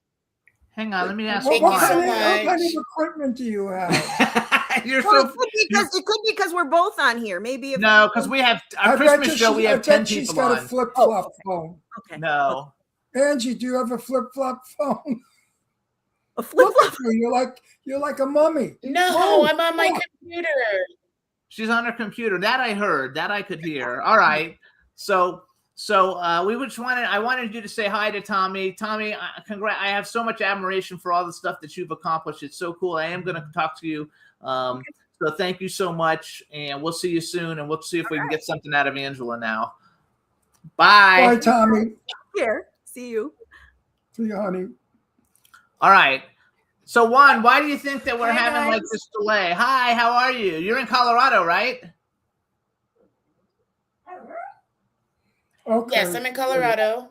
Hang on, let me ask What, Thank you what, so kind of, what kind much. of equipment do you have? You're Well, so it could be because we're both on here. Maybe if no, because we have our I bet Christmas you show. We I have bet 10 she's people got a on. flip Oh, flop okay. phone. okay. No, Angie, do you have a flip flop phone? A flip Look flop. at you, you're like a mummy. No, Oh, I'm on my fuck. computer. she's on her computer. That I heard. That I could hear. All right. So we just wanted. I wanted you to say hi to Tommy. Tommy, I have so much admiration for all the stuff that you've accomplished. It's so cool. I am going to talk to you. So thank you so much, and we'll see you soon, and we'll see if we can get something out of Angela now. Bye. Bye, Tommy. Here. See you. See you, honey. All right. So Juan, why do you think that we're Hi, having like guys. this delay? Hi, how are you? You're in Colorado, right? Okay. Yes, I'm in Colorado.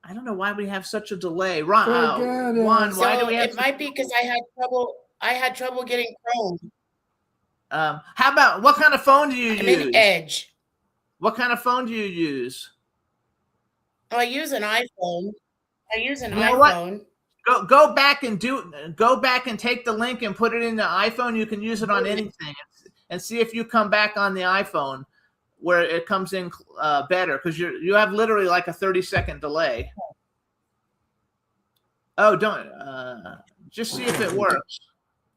I don't know why we have such a delay. Forget it. Juan, So why do we have it might be because I had trouble getting Chrome. how about what kind of phone do you I'm use? in Edge. What kind of phone do you use? Oh, I use an iPhone. You know what? iPhone. Go back and take the link and put it in the iPhone. You can use it on anything and see if you come back on the iPhone where it comes in better, because you have literally like a 30-second delay. Oh, don't just see if it works.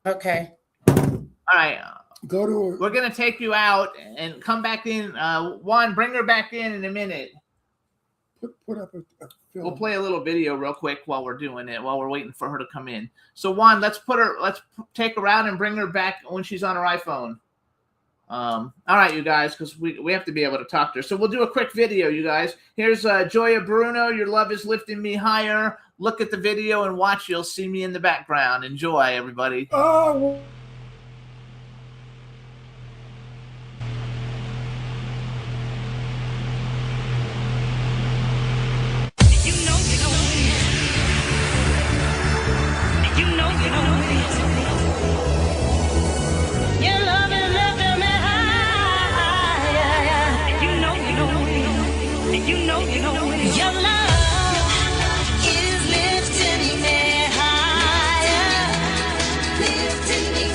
Okay. All right, Go to we're gonna take you out and come back in. Juan, bring her back in a minute. put up a film. We'll play a little video real quick while we're doing it, while we're waiting for her to come in. So Juan, let's take her out and bring her back when she's on her iPhone. All right, you guys, because we have to be able to talk to her. So we'll do a quick video, you guys. Here's Joya Bruno. Your love is lifting me higher. Look at the video and watch. You'll see me in the background. Enjoy, everybody. Oh, Your love is lifting me higher, lifting me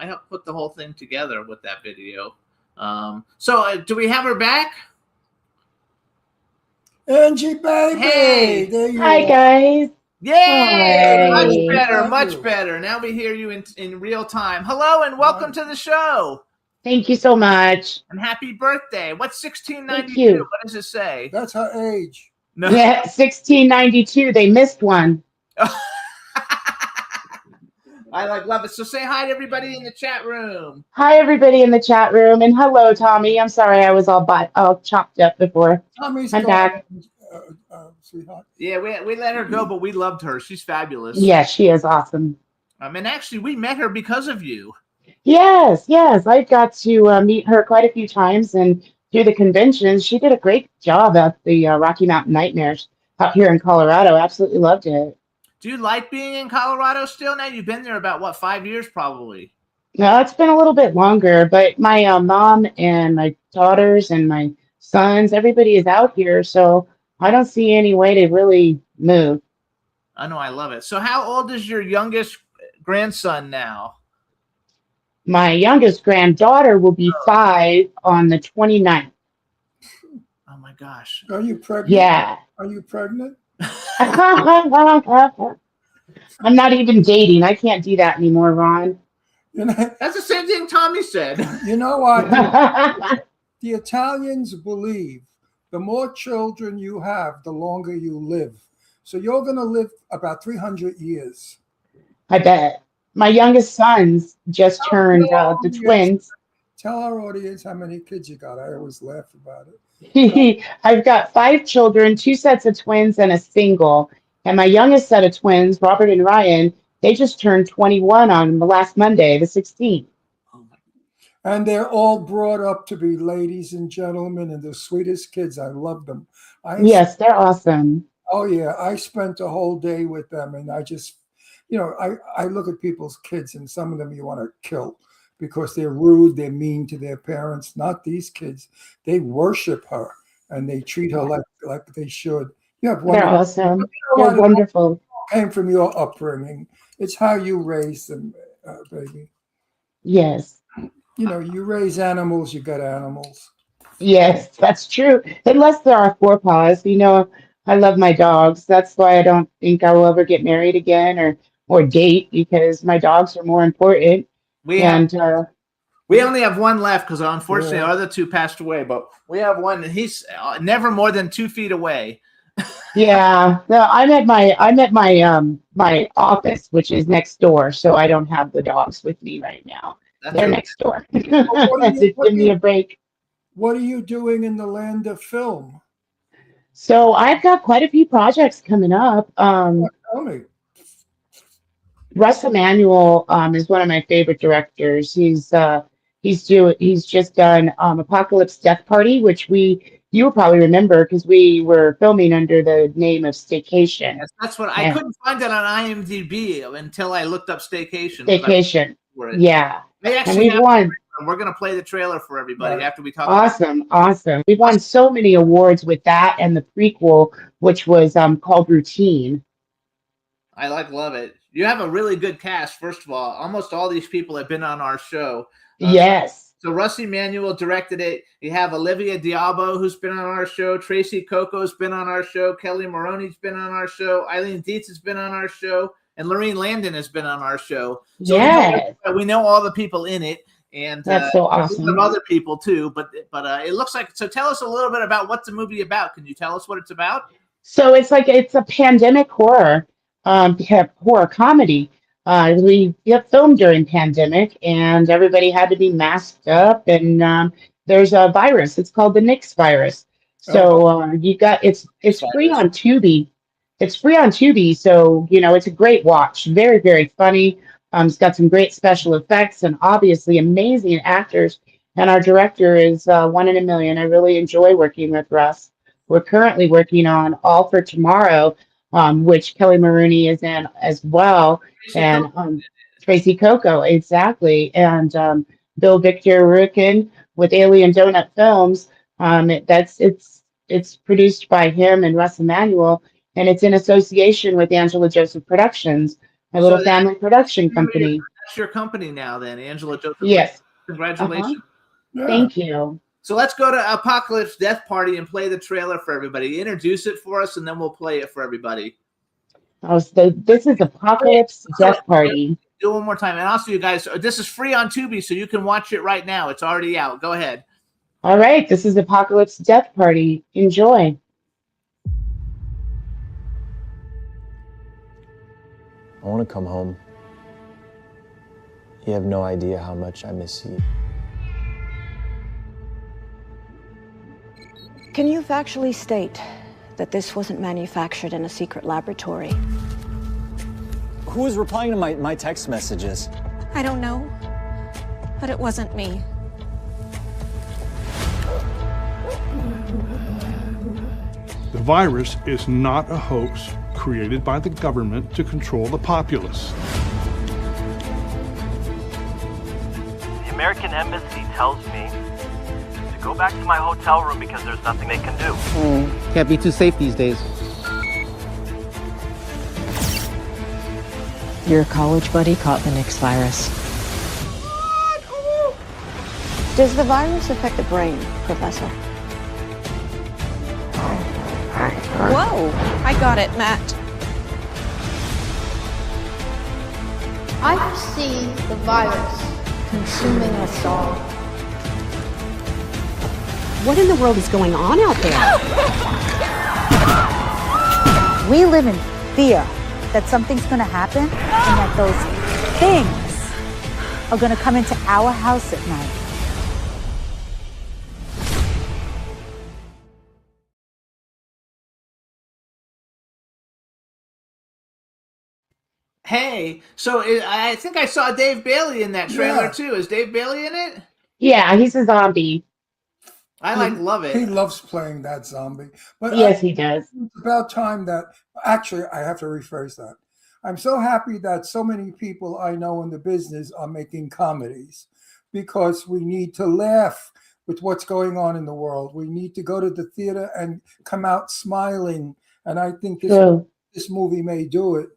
I helped put the whole thing together with that video. So do we have her back? Angie, baby. Hey. There you Hi, are. guys. Yay! Much Hi. better, Thank much you. better. Now we hear you in real time. Hello and welcome to the show. Thank you so much. And happy birthday. What's Thank 1692? you. What does it say? That's her age. No. Yeah, 1692. They missed one. I love it. So say hi to everybody in the chat room. Hi, everybody in the chat room, and hello, Tommy. I'm sorry I was all chopped up before. Tommy's I'm gone, back. sweetheart. Yeah, we let her go, but we loved her. She's fabulous. Yeah, she is awesome. And actually, we met her because of you. Yes, I got to meet her quite a few times and do the conventions. She did a great job at the Rocky Mountain Nightmares out here in Colorado. Absolutely loved it. Do you like being in Colorado still now? You've been there about, what, 5 years probably? No, it's been a little bit longer, but my mom and my daughters and my sons, everybody is out here, so I don't see any way to really move. I know, I love it. So how old is your youngest grandson now? My youngest granddaughter will be 5 on the 29th. Oh my gosh. Are you pregnant? Yeah. Are you pregnant? I'm not even dating. I can't do that anymore, Ron. You know, That's the same thing Tommy said. you know what? The Italians believe the more children you have, the longer you live. So you're going to live about 300 years. I bet. My youngest sons just turned the twins. Tell our audience how many kids you got. I always laugh about it. I've got 5 children, 2 sets of twins, and a single. And my youngest set of twins, Robert and Ryan, they just turned 21 on the last Monday, the 16th. And they're all brought up to be ladies and gentlemen and the sweetest kids. I love them. Yes, they're awesome. Oh, yeah. I spent a whole day with them, and I just, I look at people's kids, and some of them you want to kill because they're rude, they're mean to their parents. Not these kids. They worship her, and they treat her like they should. You have one. They're awesome. They're wonderful. Came from your upbringing. It's how you raise them, baby. Yes. You raise animals, you got animals. Yes, that's true. Unless there are 4 paws. I love my dogs. That's why I don't think I will ever get married again or date, because my dogs are more important. We only have one left because unfortunately our other 2 passed away, but we have one and he's never more than 2 feet away. Yeah. No, I'm at my office, which is next door, so I don't have the dogs with me right now. They're next door. Give me a break. What are you doing in the land of film? So I've got quite a few projects coming up. Tell me. Russ Emanuel is one of my favorite directors. He's just done Apocalypse Death Party, which you will probably remember because we were filming under the name of Staycation. Yes, that's what I couldn't find it on IMDb until I looked up Staycation. Staycation. Yeah. And we've won. We're going to play the trailer for everybody after we talk. Awesome. We've won so many awards with that and the prequel, which was called Routine. I love it. You have a really good cast, first of all. Almost all these people have been on our show. Yes. So Russ Emanuel directed it. You have Olivia Diabo, who's been on our show. Tracy Coco's been on our show. Kelly Maroney's been on our show. Eileen Dietz has been on our show. And Lorene Landon has been on our show. So yes. we know all the people in it. And that's so awesome. Some other people too, but it looks like. So tell us a little bit about what's the movie about. Can you tell us what it's about? So it's a pandemic horror, horror comedy. We filmed during pandemic, and everybody had to be masked up. And there's a virus. It's called the Nix virus. So it's free on Tubi. It's free on Tubi, so it's a great watch. Very, very funny. It's got some great special effects and obviously amazing actors. And our director is one in a million. I really enjoy working with Russ. We're currently working on All for Tomorrow, which Kelly Maroney is in as well, and Tracy Coco, exactly, and Bill Victor Rukin with Alien Donut Films. It's produced by him and Russ Emanuel, and it's in association with Angela Joseph Productions, a little family production company. that's your company now, then, Angela Joseph. Yes. Congratulations. Yeah. Thank you. So let's go to Apocalypse Death Party and play the trailer for everybody. Introduce it for us, and then we'll play it for everybody. Oh, so this is Apocalypse Death Party. Do it one more time. And also, you guys, this is free on Tubi, so you can watch it right now. It's already out. Go ahead. All right, this is Apocalypse Death Party. Enjoy. I want to come home. You have no idea how much I miss you. Can you factually state that this wasn't manufactured in a secret laboratory? Who was replying to my text messages? I don't know, but it wasn't me. The virus is not a hoax created by the government to control the populace. The American Embassy tells me to go back to my hotel room because there's nothing they can do. Can't be too safe these days. Your college buddy caught the Nix virus. Does the virus affect the brain, Professor? Whoa, I got it, Matt. I see the virus consuming us all. What in the world is going on out there? We live in fear that something's going to happen and that those things are going to come into our house at night. Hey, so I think I saw Dave Bailey in that trailer too. Is Dave Bailey in it? Yeah, he's a zombie. I love it. He loves playing that zombie. But Yes, he does. It's about time that, actually, I have to rephrase that. I'm so happy that so many people I know in the business are making comedies because we need to laugh with what's going on in the world. We need to go to the theater and come out smiling. And I think this movie may do it.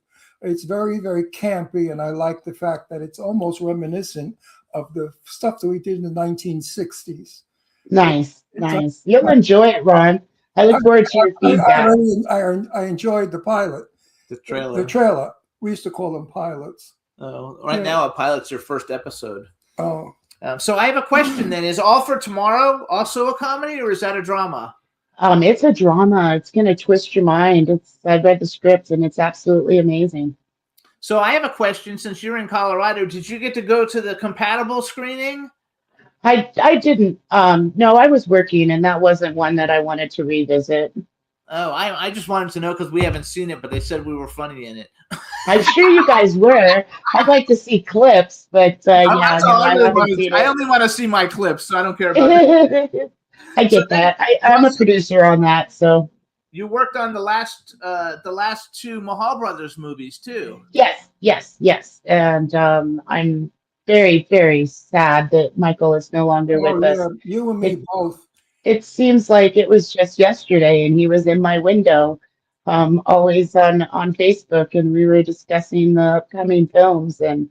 It's very, very campy, and I like the fact that it's almost reminiscent of the stuff that we did in the 1960s. Nice. You'll enjoy it, Ron. I look forward to your feedback. I enjoyed the pilot. The trailer. The trailer. We used to call them pilots. Oh, right now a pilot's your first episode. Oh. So I have a question then. Is All for Tomorrow also a comedy or is that a drama? It's a drama. It's going to twist your mind. I read the script and it's absolutely amazing. So I have a question. Since you're in Colorado, did you get to go to the compatible screening? I didn't. No, I was working, and that wasn't one that I wanted to revisit. Oh, I just wanted to know because we haven't seen it, but they said we were funny in it. I'm sure you guys were. I'd like to see clips, but I only want to see my clips, so I don't care about it. I get that. I'm a producer on that, so. You worked on the last two Mahal Brothers movies too. Yes. And I'm very, very sad that Michael is no longer with us. You and me both. It seems like it was just yesterday, and he was in my window, always on Facebook, and we were discussing the upcoming films, and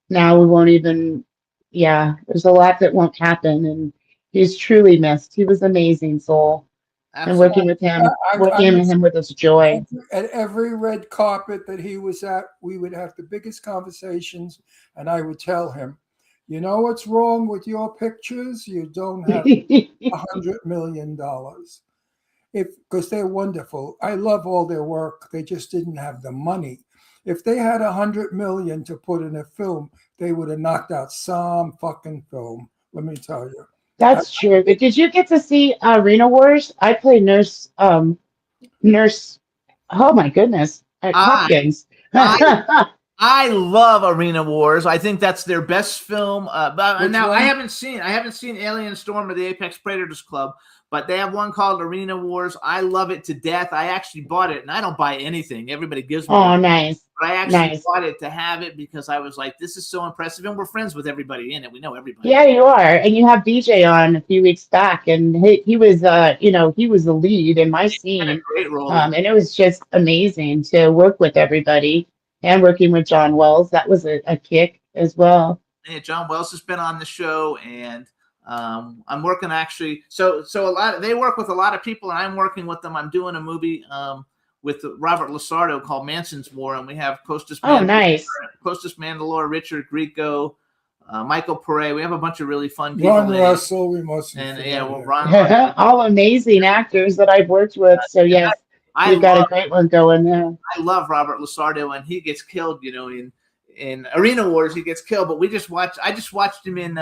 now we won't even. Yeah, there's a lot that won't happen, and he's truly missed. He was an amazing soul. Absolutely. And working with him with us joy. At every red carpet that he was at, we would have the biggest conversations, and I would tell him, you know what's wrong with your pictures? You don't have $100 million. Because they're wonderful. I love all their work. They just didn't have the money. If they had $100 million to put in a film, they would have knocked out some fucking film. Let me tell you. That's true. But did you get to see Arena Wars? I play nurse. Oh my goodness, at Hopkins. I love Arena Wars. I think that's their best film. But now I haven't seen Alien Storm or the Apex Predators Club, but they have one called Arena Wars. I love it to death. I actually bought it, and I don't buy anything. Everybody gives me. Oh, nice. But I actually bought it to have it because I was like, this is so impressive, and we're friends with everybody in it. We know everybody. Yeah, you are, and you have BJ on a few weeks back, and he was, he was the lead in my scene. Great role. And it was just amazing to work with everybody. and working with John Wells. That was a kick as well. Yeah, John Wells has been on the show, and I'm working actually. So they work with a lot of people, and I'm working with them. I'm doing a movie with Robert Lasardo called Manson's War, and we have Costas Mandalore, Richard Grieco, Michael Pere. We have a bunch of really fun people. Ron Russell, we must. And yeah, well, Ron. All amazing actors that I've worked with. So yes, you've got a great one going there. I love Robert Lasardo, and he gets killed, in Arena Wars. He gets killed, but I just watched him in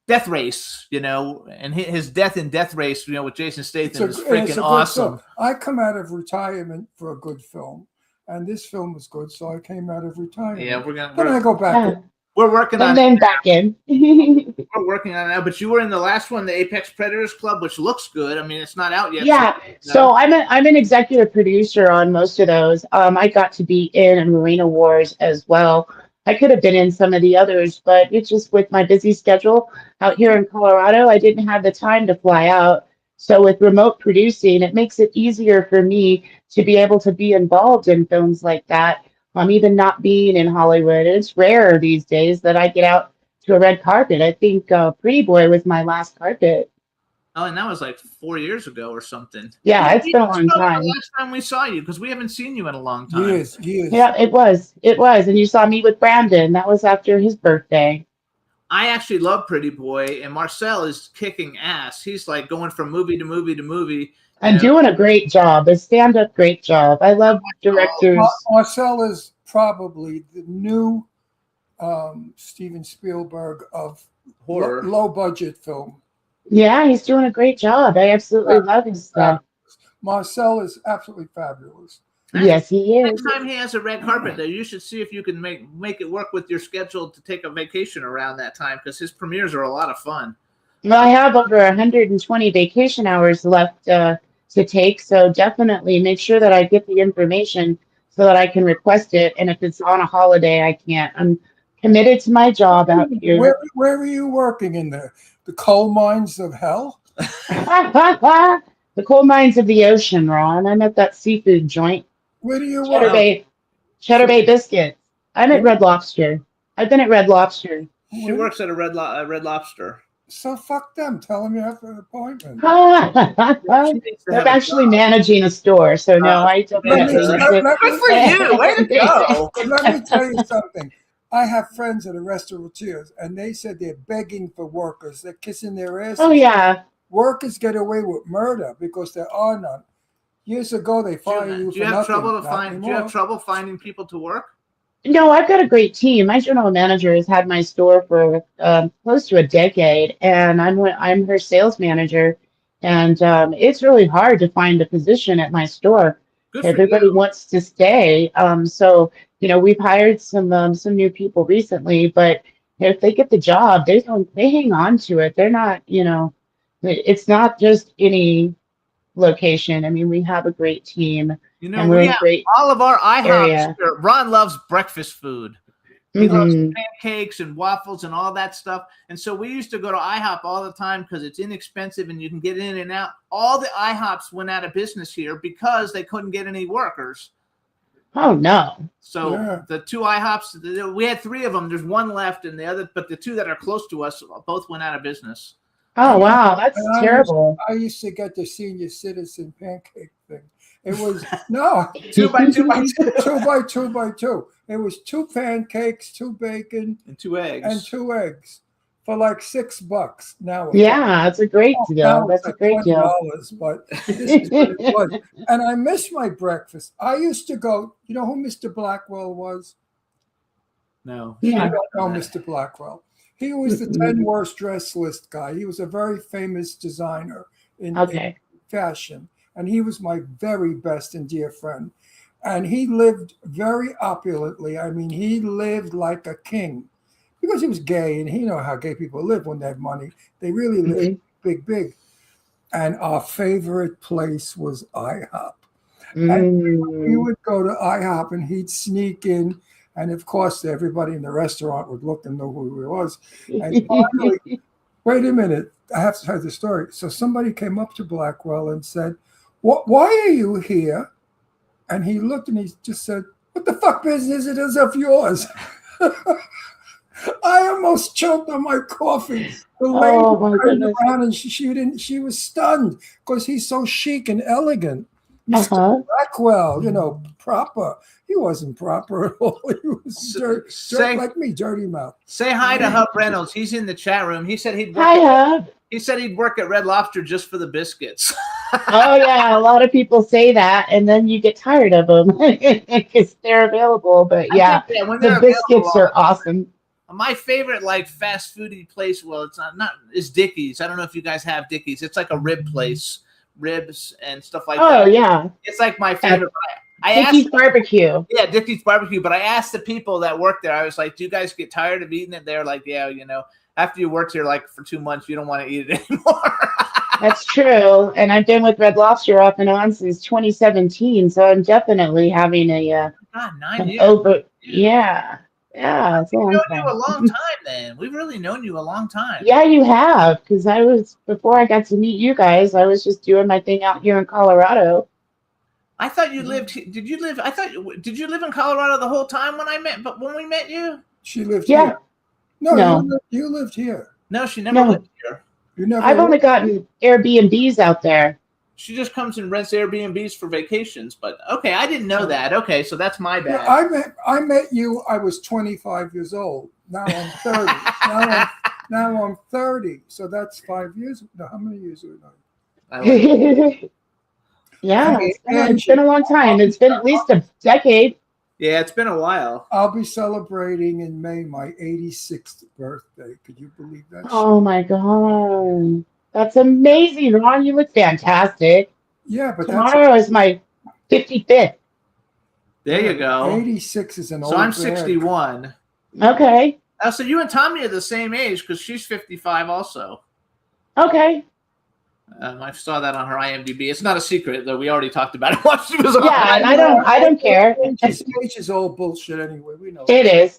Death Race, and his death in Death Race, with Jason Statham is freaking awesome. I come out of retirement for a good film, and this film was good, so I came out of retirement. Yeah, Then I go back. We're working on and then back in. We're working on it now, but you were in the last one, the Apex Predators Club, which looks good. I mean, it's not out yet. Yeah, so I'm an executive producer on most of those. I got to be in Arena Wars as well. I could have been in some of the others, but it's just with my busy schedule out here in Colorado, I didn't have the time to fly out. So with remote producing, it makes it easier for me to be able to be involved in films like that. Even not being in Hollywood, it's rare these days that I get out to a red carpet. I think Pretty Boy was my last carpet. Oh, and that was like 4 years ago or something. Yeah, it's been a long time. The last time we saw you, because we haven't seen you in a long time. Years. Yeah, it was. And you saw me with Brandon. That was after his birthday. I actually love Pretty Boy, and Marcel is kicking ass. He's like going from movie to movie to movie. And doing a great job, a stand-up great job. I love directors. Marcel is probably the new Steven Spielberg of horror, low-budget film. Yeah, he's doing a great job. I absolutely love his stuff. Marcel is absolutely fabulous. Yes, he is. Next time he has a red carpet, though, you should see if you can make it work with your schedule to take a vacation around that time, because his premieres are a lot of fun. Well, I have over 120 vacation hours left to take, so definitely make sure that I get the information so that I can request it. And if it's on a holiday, I can't. I'm committed to my job out here. Where are you working in there? The coal mines of hell? The coal mines of the ocean, Ron. I'm at that seafood joint. Where do you work? Cheddar Bay Biscuits. I'm at Red Lobster. I've been at Red Lobster. She works at a Red Lobster. So fuck them. Tell them you have an appointment. I'm actually managing a store, so no, I definitely. Good for you. Way to go. Let me tell you something. I have friends that are restaurateurs, and they said they're begging for workers. They're kissing their asses. Oh, yeah. Workers get away with murder because there are none. Years ago, they fired you for nothing. Do you have trouble finding people to work? No, I've got a great team. My general manager has had my store for close to a decade, and I'm her sales manager. And it's really hard to find a position at my store. Everybody wants to stay. So we've hired some new people recently, but if they get the job, they hang on to it. They're not, it's not just any location. I mean, we have a great team. And we're in great all of our IHOPs. area. Ron loves breakfast food. He loves pancakes and waffles and all that stuff. And so we used to go to IHOP all the time because it's inexpensive and you can get in and out. All the IHOPs went out of business here because they couldn't get any workers. Oh, no. So the two IHOPs, we had three of them. There's one left, and but the two that are close to us both went out of business. Oh, wow. That's terrible. I used to get the senior citizen pancake thing. It was, no. 2 by 2 by 2. 2 by 2 by 2. It was 2 pancakes, 2 bacon. And 2 eggs. And 2 eggs for like $6 now. Yeah, that's a great deal. That's a great deal. But this is what it was. And I miss my breakfast. I used to go, you know who Mr. Blackwell was? No. I don't know Mr. Blackwell. He was the 10 worst dressed list guy. He was a very famous designer in fashion. And he was my very best and dear friend. And he lived very opulently. I mean, he lived like a king because he was gay, and he knew how gay people live when they have money. They really live big. And our favorite place was IHOP. And we would go to IHOP, and he'd sneak in. And of course, everybody in the restaurant would look and know who he was. And finally, wait a minute, I have to tell the story. So somebody came up to Blackwell and said, why are you here? And he looked and he just said, What the fuck business it is of yours? I almost choked on my coffee. The lady Oh my turned goodness. around and she was stunned because he's so chic and elegant. Mr. Uh-huh. Blackwell, proper. He wasn't proper at all. He was say- like me, dirty mouth. Say hi to Hub Reynolds. He's in the chat room. He said he'd work Hi, at, Hub. he said he'd work at Red Lobster just for the biscuits. Oh yeah, a lot of people say that, and then you get tired of them because they're available. But I yeah, think that when the they're biscuits available, are awesome. My favorite like fast foodie place, well, it's not is Dickie's. I don't know if you guys have Dickie's. It's like a rib place, ribs and stuff like Oh that. yeah, It's like my favorite. I Dickie's asked, barbecue. yeah, Dickie's barbecue. But I asked the people that work there. I was like, "Do you guys get tired of eating it?" They're like, "Yeah, after you worked here like for 2 months, you don't want to eat it anymore." That's true, and I've been with Red Lobster off and on since 2017, so I'm definitely having God, 9 an years. over. Yeah, it's a We've long known you time. a long time. Then we've really known you a long time. Yeah, you have, because before I got to meet you guys, I was just doing my thing out here in Colorado. I thought you lived. Did you live? Did you live in Colorado the whole time when we met you? She lived Yeah. here. No, No. You lived here. No, she never No. lived here. You never. I've only gotten Airbnbs out there. She just comes and rents Airbnbs for vacations. But okay, I didn't know that. Okay, so that's my bad. Yeah, I met you. I was 25 years old. Now I'm 30. now I'm 30. So that's 5 years. No, how many years are we? Yeah, it's been a long time. It's been at least a decade. Yeah, it's been a while. I'll be celebrating in May my 86th birthday. Could you believe that? Oh my God. That's amazing, Ron. You look fantastic. Yeah, but Tomorrow is my 55th. There you go. 86 is an old So I'm bag. 61. Okay. Oh, so you and Tommy are the same age because she's 55 also. Okay. I saw that on her IMDb. It's not a secret, though. We already talked about it while she was on. Yeah, and I don't care. Age is all bullshit anyway. We know. It is.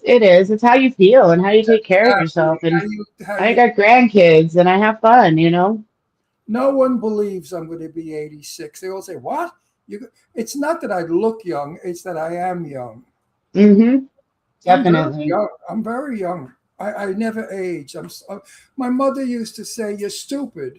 It's how you feel and how you take care of yourself. And I got grandkids and I have fun, No one believes I'm going to be 86. They all say, "What?" It's not that I look young; it's that I am young. Mm-hmm. I'm very Definitely. young. I'm very young. I never age. My mother used to say, "You're stupid.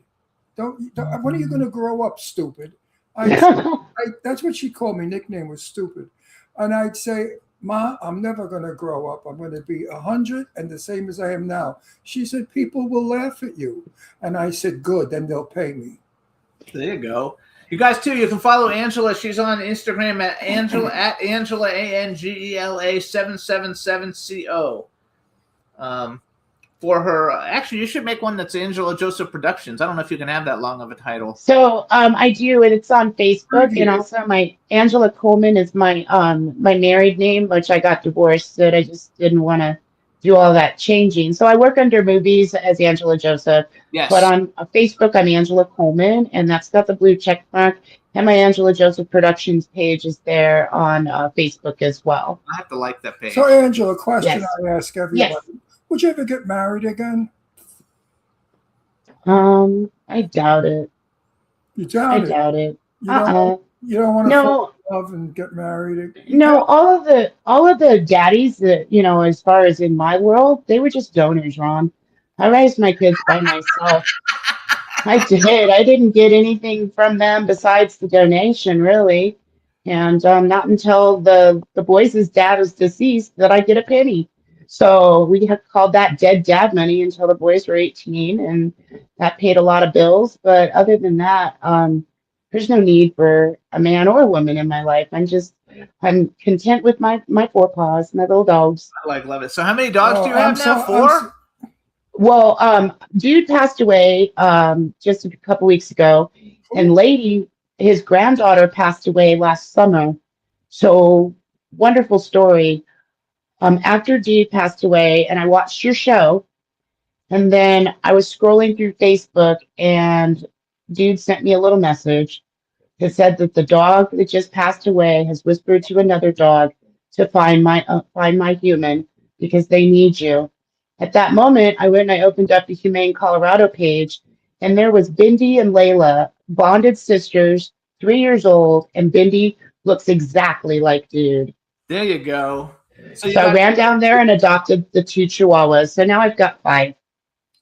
Don't when are you going to grow up, stupid?" That's what she called me. Nickname was stupid, and I'd say, "Ma, I'm never going to grow up. I'm going to be 100 and the same as I am now." She said, "People will laugh at you," and I said, "Good, then they'll pay me." There you go. You guys too. You can follow Angela. She's on Instagram at Angela Angela 777CO. For her, actually, you should make one that's Angela Joseph Productions. I don't know if you can have that long of a title. So I do, and it's on Facebook, and also my Angela Coleman is my my married name, which I got divorced, so I just didn't want to do all that changing. So I work under movies as Angela Joseph, Yes. but on Facebook I'm Angela Coleman, and that's got the blue check mark. And my Angela Joseph Productions page is there on Facebook as well. I have to like that page. So, Angela, a question Yes. I ask everybody: Yes. Would you ever get married again? I doubt it. You doubt I it. doubt it. You don't, you don't want to No. fall in love and get married. No, all of the daddies that, as far as in my world, they were just donors, Ron. I raised my kids by myself. I did. I didn't get anything from them besides the donation, really. And not until the boys' dad was deceased that I get a penny. So we have called that dead dad money until the boys were 18, and that paid a lot of bills. But other than that, there's no need for a man or a woman in my life. I'm content with my four paws, my little dogs. I love it. So how many dogs do you I'm have now? so- 4? Well, dude passed away just a couple weeks ago, and lady, his granddaughter passed away last summer. So wonderful story. After dude passed away, and I watched your show, and then I was scrolling through Facebook, and dude sent me a little message that said that the dog that just passed away has whispered to another dog to find my human because they need you. At that moment, I went and I opened up the Humane Colorado page, and there was Bindi and Layla, bonded sisters, 3 years old, and Bindi looks exactly like dude. There you go. So, So I ran down there and adopted the 2 Chihuahuas. So now I've got 5.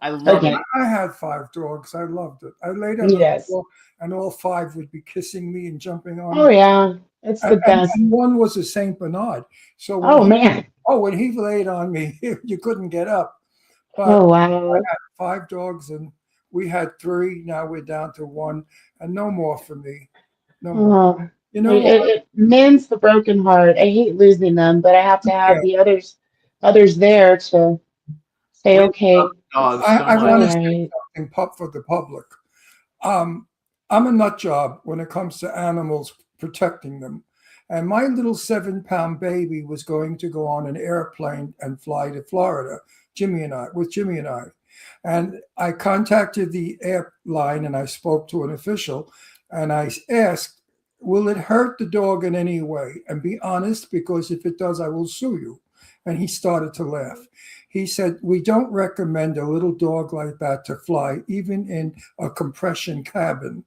I love Okay. it. I had 5 dogs. I loved it. I laid on the Yes. floor, and all 5 would be kissing me and jumping on Oh me. yeah, it's the best. And one was a Saint Bernard. So when Oh man. when he laid on me, you couldn't get up. But Oh wow. I had 5 dogs, and we had 3. Now we're down to 1, and no more for me. No more. Oh, You know what? it mends the broken heart. I hate losing them, but I have to have the others there to say okay. Dogs. I so want to much. say something for the public. I'm a nut job when it comes to animals, protecting them. And my little 7-pound baby was going to go on an airplane and fly to Florida, Jimmy and I. And I contacted the airline and I spoke to an official and I asked, will it hurt the dog in any way? And be honest, because if it does, I will sue you. And he started to laugh. He said, we don't recommend a little dog like that to fly, even in a compression cabin,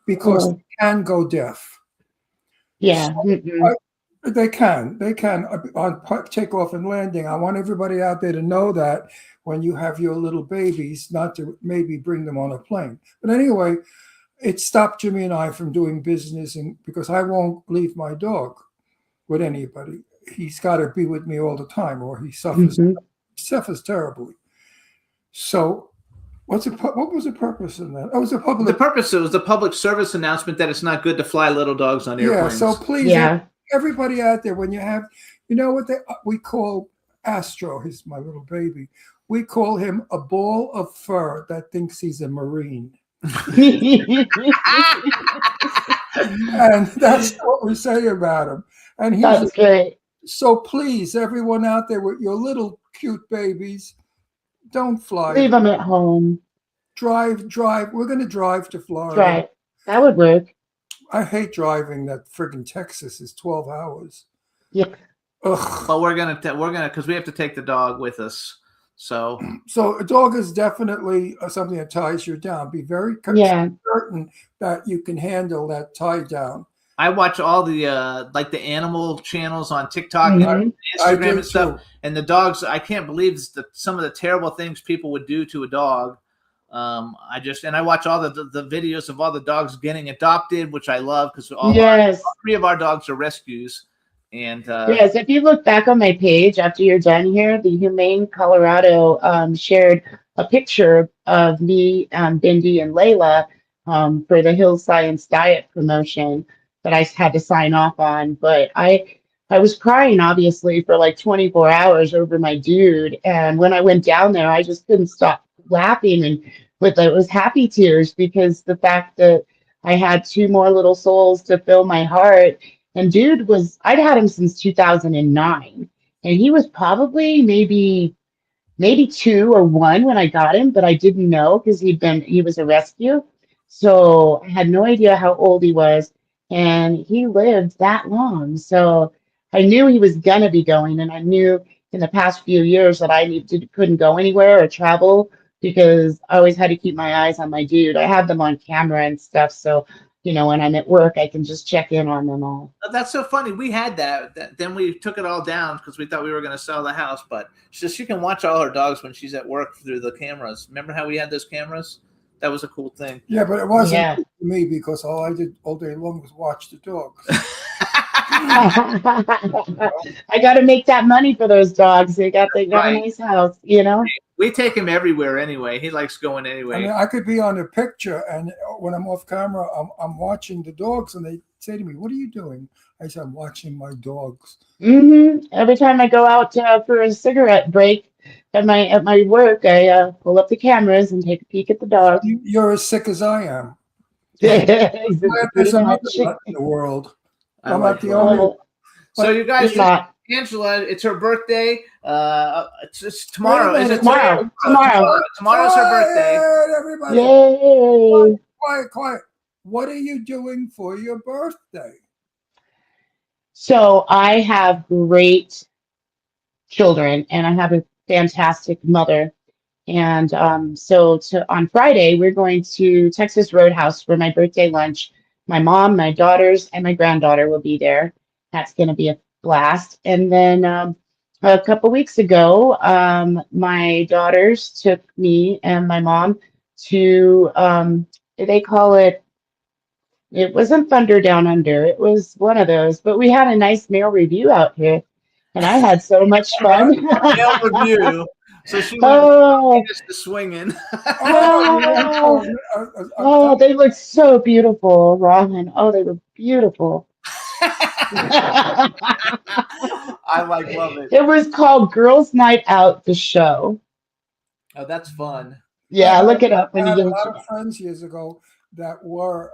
because Oh. it can go deaf. Yeah. They can on takeoff and landing. I want everybody out there to know that when you have your little babies, not to maybe bring them on a plane. But anyway, it stopped Jimmy and I from doing business, and because I won't leave my dog with anybody. He's got to be with me all the time, or he suffers terribly. So, what was the purpose in that? Oh, it was a public. The purpose, it was the public service announcement that it's not good to fly little dogs on airplanes. Yeah, so please, everybody out there, when you have, you know what we call Astro, he's my little baby. We call him a ball of fur that thinks he's a Marine. And that's what we say about him. And he's That's great. So please, everyone out there with your little cute babies, don't fly. Leave them at home. Drive. We're going to drive to Florida. Right. That would work. I hate driving. That friggin' Texas is 12 hours. Yeah. Ugh. But we're gonna because we have to take the dog with us. So a dog is definitely something that ties you down. Be very certain that you can handle that tie down. I watch all the like the animal channels on TikTok I and do Instagram and stuff. too. And the dogs, I can't believe some of the terrible things people would do to a dog. I watch all the videos of all the dogs getting adopted, which I love because all 3 of our dogs are rescues. And yes, if you look back on my page after you're done here, the Humane Colorado shared a picture of me, Bindi, and Layla for the Hill Science Diet promotion that I had to sign off on. But I was crying, obviously, for like 24 hours over my dude. And when I went down there, I just couldn't stop laughing and it was happy tears because the fact that I had 2 more little souls to fill my heart. And dude I'd had him since 2009, and he was probably maybe 2 or 1 when I got him, but I didn't know because he was a rescue. So I had no idea how old he was, and he lived that long. So I knew he was gonna be going, and I knew in the past few years that I couldn't go anywhere or travel because I always had to keep my eyes on my dude. I have them on camera and stuff, so when I'm at work, I can just check in on them all. that's so funny. We had that. Then we took it all down because we thought we were going to sell the house. But she can watch all her dogs when she's at work through the cameras. Remember how we had those cameras? That was a cool thing. Yeah, but it wasn't for me because all I did all day long was watch the dogs. I got to make that money for those dogs. They got a nice house, We take him everywhere anyway. He likes going anyway. I mean, I could be on a picture, and when I'm off camera, I'm watching the dogs, and they say to me, "What are you doing?" I said, "I'm watching my dogs." Every time I go out for a cigarette break at my work, I pull up the cameras and take a peek at the dogs. You're as sick as I am. There's another nut in the world. I'm not the only one. So you guys, Angela, it's her birthday. It's tomorrow. Is it tomorrow? Tomorrow's her birthday. Everybody. Yay! Quiet. What are you doing for your birthday? So I have great children, and I have a fantastic mother. And on Friday, we're going to Texas Roadhouse for my birthday lunch. My mom, my daughters, and my granddaughter will be there. That's going to be a blast. And then a couple weeks ago, my daughters took me and my mom to, they call it, it wasn't Thunder Down Under, it was one of those, but we had a nice male review out here, and I had so much fun. Male review. So she Oh. just to swinging. Oh, they look so beautiful, Robin. Oh, they were beautiful. I love it. It was called Girls Night Out, the show. Oh, that's fun. Yeah, look it up when I you had get a a lot chance. of friends years ago that were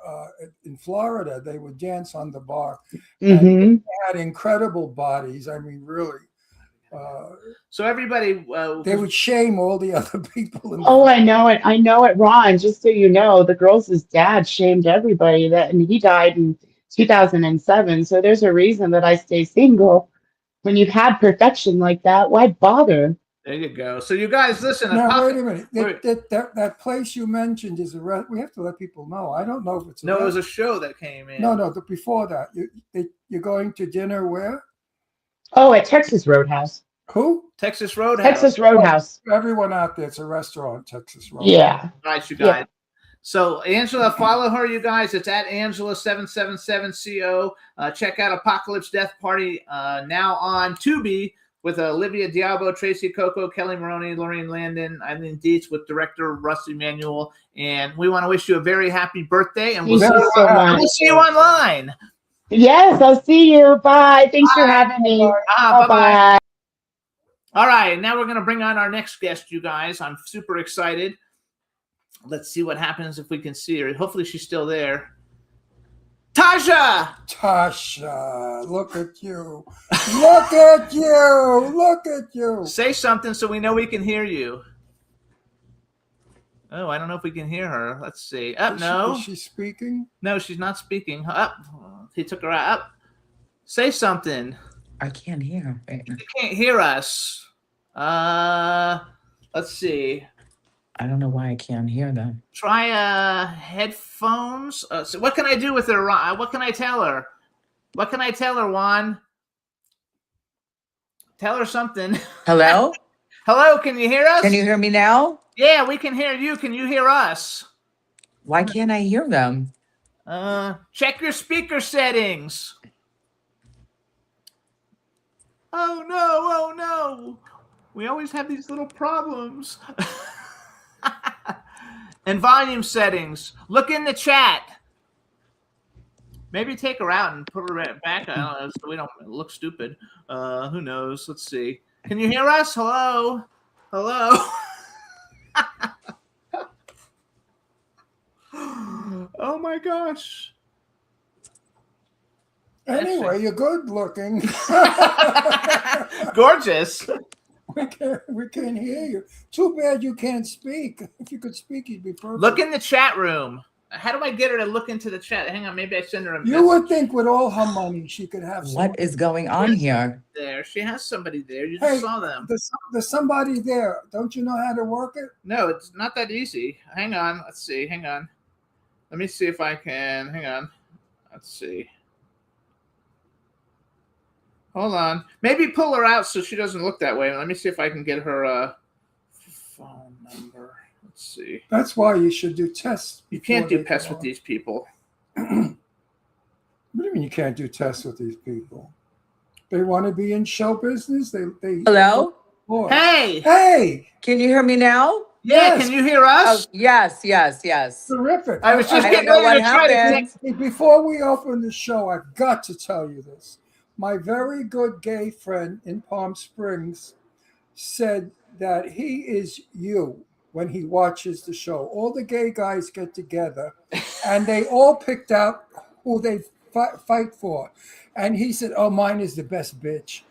in Florida. They would dance on the bar. And Mhm. they had incredible bodies. I mean, really. So everybody, They would shame all the other people. Oh, I know it. I know it, Ron. Just so you know, the girls' dad shamed everybody and he died in 2007. So there's a reason that I stay single. When you've had perfection like that, why bother? there you go. So you guys, listen. Now, wait a minute. Wait. That place you mentioned is we have to let people know. I don't know if it's No, it was a show that came in. No, before that. You're going to dinner where? Oh, at Texas Roadhouse. Who? Texas Roadhouse. Texas Roadhouse. Everyone out there, it's a restaurant, Texas Roadhouse. Yeah. Right, you guys. So Angela, follow her, you guys. It's at Angela777CO. Check out Apocalypse Death Party now on Tubi with Olivia Diabo, Tracy Coco, Kelly Maroney, Lorraine Landon, Eileen Dietz with director Russ Emanuel. And we want to wish you a very happy birthday. And we'll Thank you so much. we'll see you online. Yes, I'll see you. Bye. Thanks for having me. Bye-bye. Bye-bye. All right, now we're going to bring on our next guest, you guys. I'm super excited. Let's see what happens if we can see her. Hopefully she's still there. Tasha! Tasha, look at you. Look at you. Look at you. Say something so we know we can hear you. Oh, I don't know if we can hear her. Let's see. No. Is she speaking? No, she's not speaking. Up. He took her out. Up. Say something. I can't hear. You can't hear us. Let's see. I don't know why I can't hear them. Try headphones. So what can I do with her, Ron? What can I tell her? What can I tell her, Juan? Tell her something. Hello? Hello, can you hear us? Can you hear me now? Yeah, we can hear you. Can you hear us? Why can't I hear them? Check your speaker settings. Oh no. We always have these little problems. And volume settings. Look in the chat. Maybe take her out and put her back. I don't know, so we don't look stupid. Who knows? Let's see. Can you hear us? Hello? Hello? Oh my gosh. Anyway, you're good looking. Gorgeous. We can't hear you. Too bad you can't speak. If you could speak, you'd be perfect. Look in the chat room. How do I get her to look into the chat? Hang on, maybe I send her a You message. would think with all her money, she could have What is going on here? There, she has somebody there. You Hey, just saw them. There's somebody there. Don't you know how to work it? No, it's not that easy. Hang on. Let's see. Hang on. Let me see if I can. Hang on. Let's see. Hold on. Maybe pull her out so she doesn't look that way. Let me see if I can get her phone number. Let's see. That's why you should do tests. You can't do before they tests go with on. these people. What do you mean you can't do tests with these people? They want to be in show business. They Hello? Boy. Hey! Hey! Can you hear me now? Yeah, can you hear us? Oh, yes. Terrific. I was just I getting don't know ready to what try to happened. connect. Hey, before we open the show, I've got to tell you this. My very good gay friend in Palm Springs said that he is you when he watches the show. All the gay guys get together and they all picked out who they fight for. And he said, oh, mine is the best bitch.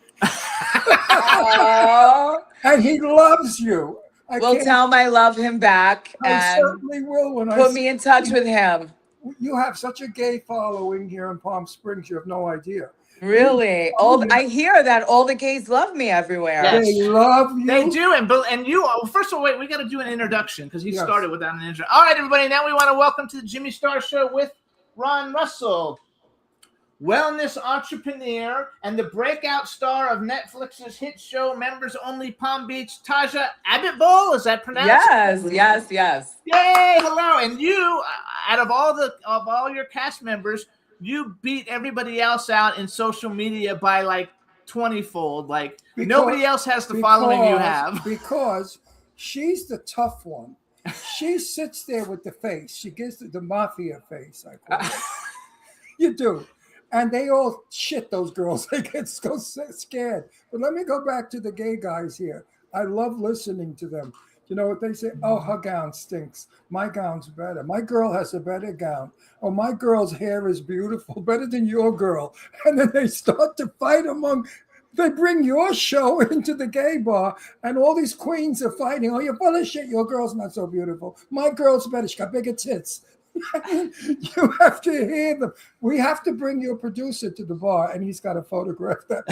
And he loves you. Well, tell him I love him back I and certainly will. When put me in touch with him. You have such a gay following here in Palm Springs. You have no idea. Really? I hear that all the gays love me everywhere. Yes. They love you. They do, and you. First of all, wait. We got to do an introduction because he Yes. started without an introduction. All right, everybody. Now we want to welcome to the Jimmy Star Show with Ron Russell. wellness entrepreneur, and the breakout star of Netflix's hit show Members Only Palm Beach, Taja Abbott-Bowl. Is that pronounced? Yes. Yay! Hello. And you, out of all your cast members, you beat everybody else out in social media by like 20-fold. Like nobody else has the following you have. Because she's the tough one. She sits there with the face. She gives the mafia face, I call it. You do. And they all shit those girls. They get so scared. But let me go back to the gay guys here. I love listening to them. You know what they say? Oh, her gown stinks. My gown's better. My girl has a better gown. Oh, my girl's hair is beautiful, better than your girl. And then they start to fight among. They bring your show into the gay bar, and all these queens are fighting. Oh, you're full of shit. Your girl's not so beautiful. My girl's better. She got bigger tits. You have to hear them. We have to bring your producer to the bar, and he's got to photograph that.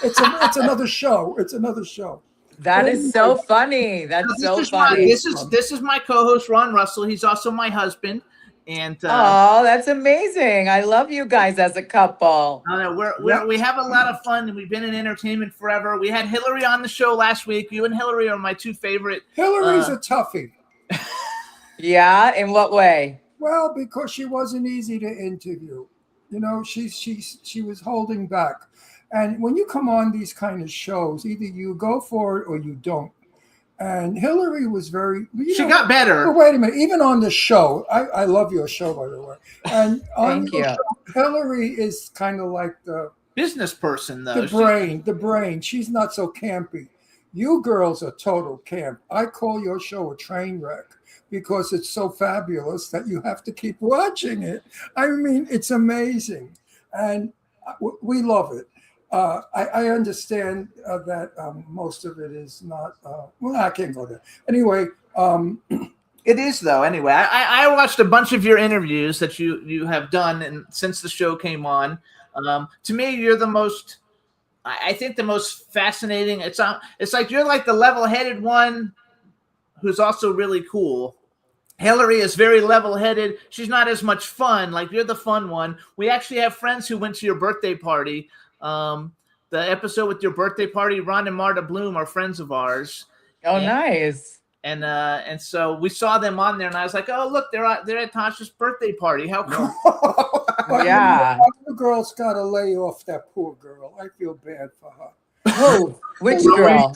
It's another show. It's another show. That is so funny. That's so funny. This is my co-host Ron Russell. He's also my husband. And oh, that's amazing! I love you guys as a couple. We have a lot of fun, and we've been in entertainment forever. We had Hillary on the show last week. You and Hillary are my two favorite. Hillary's a toughie. Yeah, in what way? Well, because she wasn't easy to interview. You know, she was holding back. And when you come on these kind of shows, either you go for it or you don't. And Hillary was very. She got better. But wait a minute. Even on the show, I love your show, by the way. And on Thank you. Show, Hillary is kind of like the business person, though. The brain. She's not so campy. You girls are total camp. I call your show a train wreck because it's so fabulous that you have to keep watching it. I mean, it's amazing, and we love it. I understand that most of it is not. Well, I can't go there. Anyway, it is though. Anyway, I watched a bunch of your interviews that you have done, and since the show came on, to me, you're the most. I think the most fascinating. It's like you're like the level-headed one, who's also really cool. Hillary is very level-headed. She's not as much fun. Like you're the fun one. We actually have friends who went to your birthday party. The episode with your birthday party, Ron and Marta Bloom are friends of ours. Oh, nice. And so we saw them on there, and I was like, oh, look, they're at Tasha's birthday party. How cool. Yeah. The girl's got to lay off that poor girl. I feel bad for her. Who? Which girl?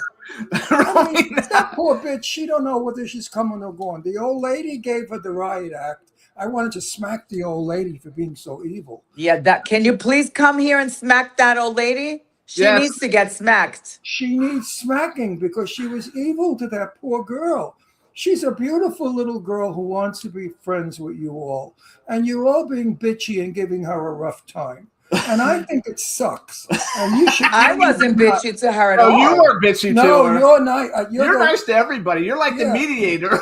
I mean, that poor bitch, she don't know whether she's coming or going. The old lady gave her the riot act. I wanted to smack the old lady for being so evil. Yeah, can you please come here and smack that old lady? She needs to get smacked. She needs smacking because she was evil to that poor girl. She's a beautiful little girl who wants to be friends with you all. And you're all being bitchy and giving her a rough time. And I think it sucks. And you should. I wasn't bitchy to her at all. You were bitchy to her. No, you're not. You're nice to everybody. You're like the mediator.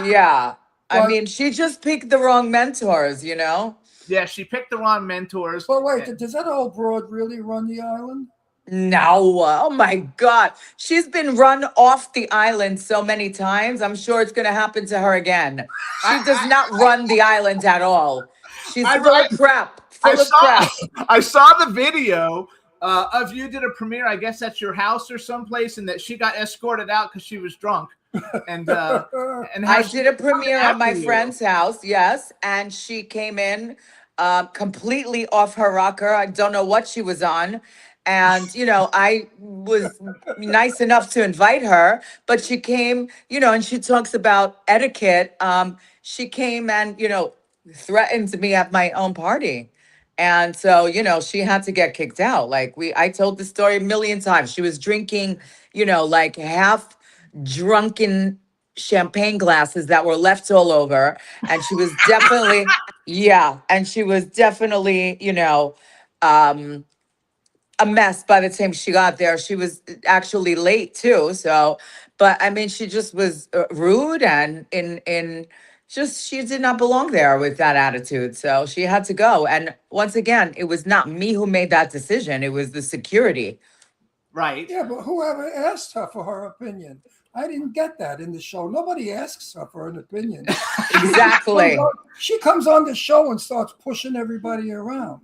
Yeah. I mean, she just picked the wrong mentors, you know? Yeah, she picked the wrong mentors. But wait, does that old broad really run the island? No. Oh, my God. She's been run off the island so many times. I'm sure it's going to happen to her again. She does not run the island at all. She's full of crap. I saw the video of you did a premiere, I guess at your house or someplace, and that she got escorted out because she was drunk. And I did a premiere at my friend's house, yes, and she came in completely off her rocker. I don't know what she was on. And, you know, I was nice enough to invite her, but she came, you know, and she talks about etiquette. She came and, you know, threatened me at my own party. And so, you know, she had to get kicked out. Like I told the story a million times. She was drinking, you know, like half drunken champagne glasses that were left all over. And she was definitely, and she was definitely, you know, a mess by the time she got there. She was actually late too. So, but I mean, she just was rude and she did not belong there with that attitude. So she had to go. And once again, it was not me who made that decision. It was the security. Right. Yeah, but whoever asked her for her opinion? I didn't get that in the show. Nobody asks her for an opinion. Exactly. She comes on the show and starts pushing everybody around.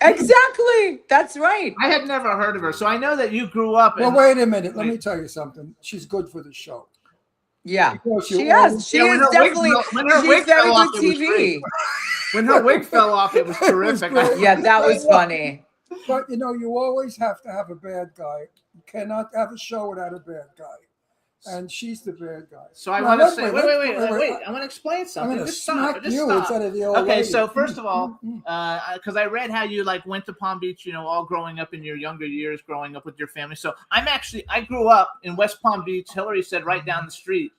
Exactly. That's right. I had never heard of her, so I know that you grew up. Well, wait a minute. Let me tell you something. She's good for the show. Yeah, Because you she is. She when is her definitely. when her She's wig very fell off, good it was TV. great. When her wig fell off, it was terrific. great. Yeah, that was funny. But you know, you always have to have a bad guy. You cannot have a show without a bad guy. And she's the bad guy. So I Now, want to let's say, wait. I want to explain something. I'm going to Just stop. smack Just you stop. instead of the old Okay, lady. so first of all, because I read how you like went to Palm Beach, you know, all growing up in your younger years, growing up with your family. So I grew up in West Palm Beach. Hillary said right down the street,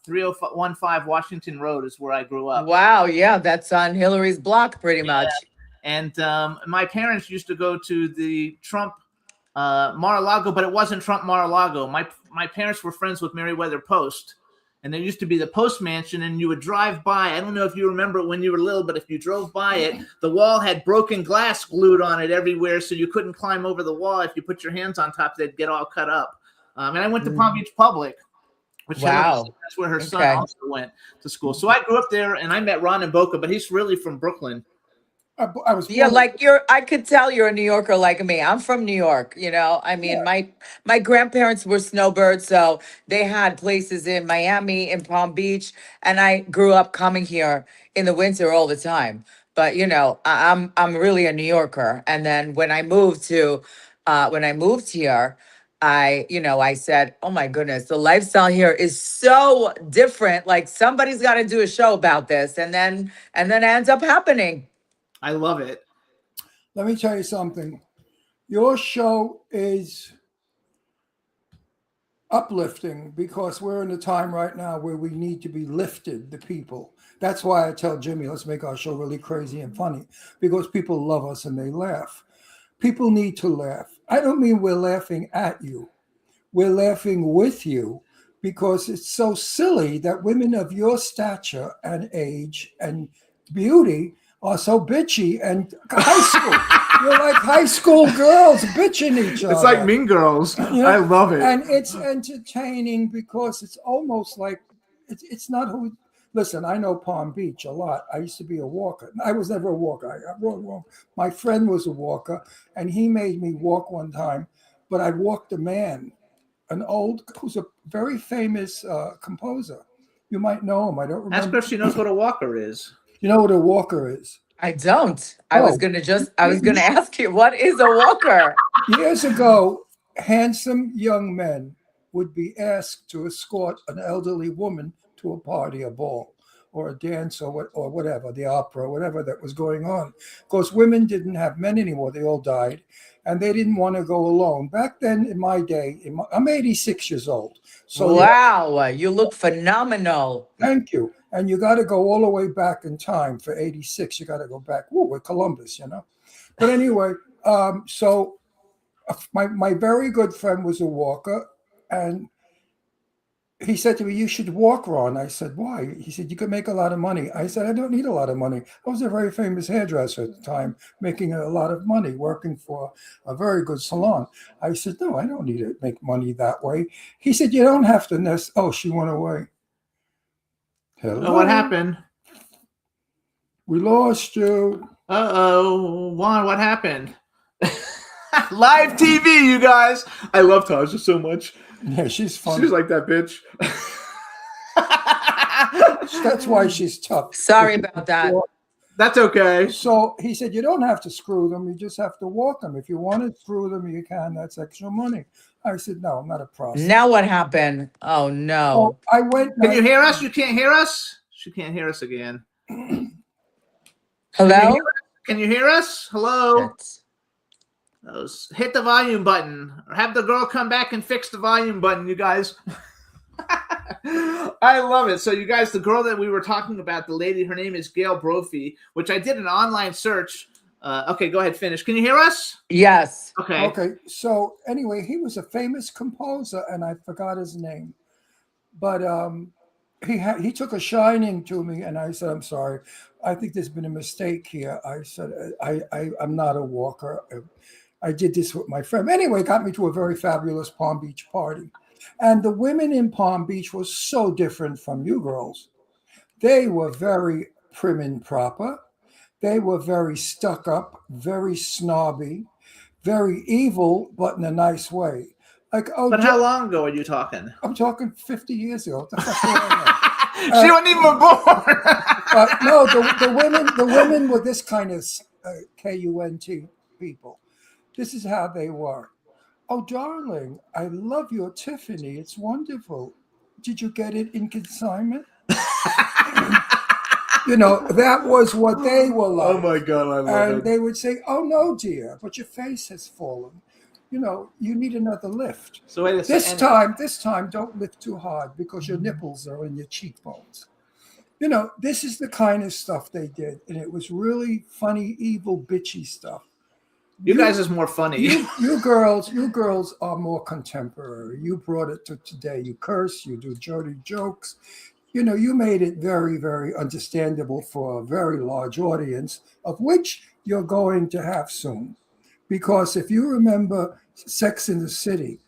3015 Washington Road is where I grew up. Wow. Yeah, that's on Hillary's block, pretty much. And my parents used to go to the Trump Mar-a-Lago, but it wasn't Trump Mar-a-Lago. My parents were friends with Meriwether Post, and there used to be the Post Mansion, and you would drive by. I don't know if you remember it when you were little, but if you drove by it, the wall had broken glass glued on it everywhere, so you couldn't climb over the wall. If you put your hands on top, they'd get all cut up. And I went to Palm Beach Public, which Wow. that's where her son also went to school. So I grew up there, and I met Ron in Boca, but he's really from Brooklyn. I was like I could tell you're a New Yorker like me. I'm from New York, you know. I mean, my grandparents were snowbirds, so they had places in Miami, in Palm Beach, and I grew up coming here in the winter all the time. But you know, I'm really a New Yorker. And then when I moved here, I said, oh my goodness, the lifestyle here is so different. Like somebody's got to do a show about this, and then it ends up happening. I love it. Let me tell you something. Your show is uplifting because we're in a time right now where we need to be lifted, the people. That's why I tell Jimmy, let's make our show really crazy and funny, because people love us and they laugh. People need to laugh. I don't mean we're laughing at you. We're laughing with you because it's so silly that women of your stature and age and beauty are so bitchy and high school. You're like high school girls bitching each other. It's like Mean Girls. You know? I love it. And it's entertaining because it's almost like it's not who. Listen, I know Palm Beach a lot. I used to be a walker. I was never a walker. My friend was a walker, and he made me walk one time. But I walked a man, who's a very famous composer. You might know him. I don't remember. Ask her if she knows what a walker is. You know what a walker is? I don't. I was gonna ask you, what is a walker? Years ago, handsome young men would be asked to escort an elderly woman to a party, a ball, or a dance, or whatever, the opera, whatever that was going on. Because women didn't have men anymore. They all died, and they didn't want to go alone. Back then, in my day, I'm 86 years old. So wow, you look phenomenal. Thank you. And you got to go all the way back in time for 86. You got to go back. Whoa, we're Columbus, you know. But anyway, so my very good friend was a walker, and he said to me, "You should walk, Ron." I said, "Why?" He said, "You could make a lot of money." I said, "I don't need a lot of money." I was a very famous hairdresser at the time, making a lot of money, working for a very good salon. I said, "No, I don't need to make money that way." He said, "You don't have to." Oh, she went away. Hello. Oh, what happened? We lost you. Uh-oh. Juan, what happened? Live TV, you guys. I love Tasha so much. Yeah, she's fun. She's like that bitch. That's why she's tough. Sorry about that. That's okay. So he said, you don't have to screw them. You just have to walk them. If you want to screw them, you can. That's extra money. I said, no, I'm not a prostitute. Now what happened? Oh, no. So I went. Can you hear us? You can't hear us? She can't hear us again. Hello? Can you hear us? Hello? Hit the volume button. Or have the girl come back and fix the volume button, you guys. I love it. So you guys, the girl that we were talking about, the lady, her name is Gail Brophy, which I did an online search. Okay, go ahead, finish. Can you hear us? Yes. Okay. Okay. So anyway, he was a famous composer, and I forgot his name. But he took a shining to me, and I said, I'm sorry. I think there's been a mistake here. I said, I'm not a walker. I did this with my friend. Anyway, it got me to a very fabulous Palm Beach party. And the women in Palm Beach were so different from you girls. They were very prim and proper. They were very stuck up, very snobby, very evil, but in a nice way. Like, oh, But how long ago are you talking? I'm talking 50 years ago. What the fuck do I know? She wasn't even born. No, the women were this kind of KUNT people. This is how they were. Oh, darling, I love your Tiffany. It's wonderful. Did you get it in consignment? That was what they were like. Oh my God, I love And it. they would say, "Oh no, dear, but your face has fallen. You need another lift." So wait a This time, don't lift too hard because your nipples are in your cheekbones. This is the kind of stuff they did, and it was really funny, evil, bitchy stuff. You guys is more funny. You girls are more contemporary. You brought it to today. You curse, you do dirty jokes. You made it very, very understandable for a very large audience, of which you're going to have soon. Because if you remember Sex in the City,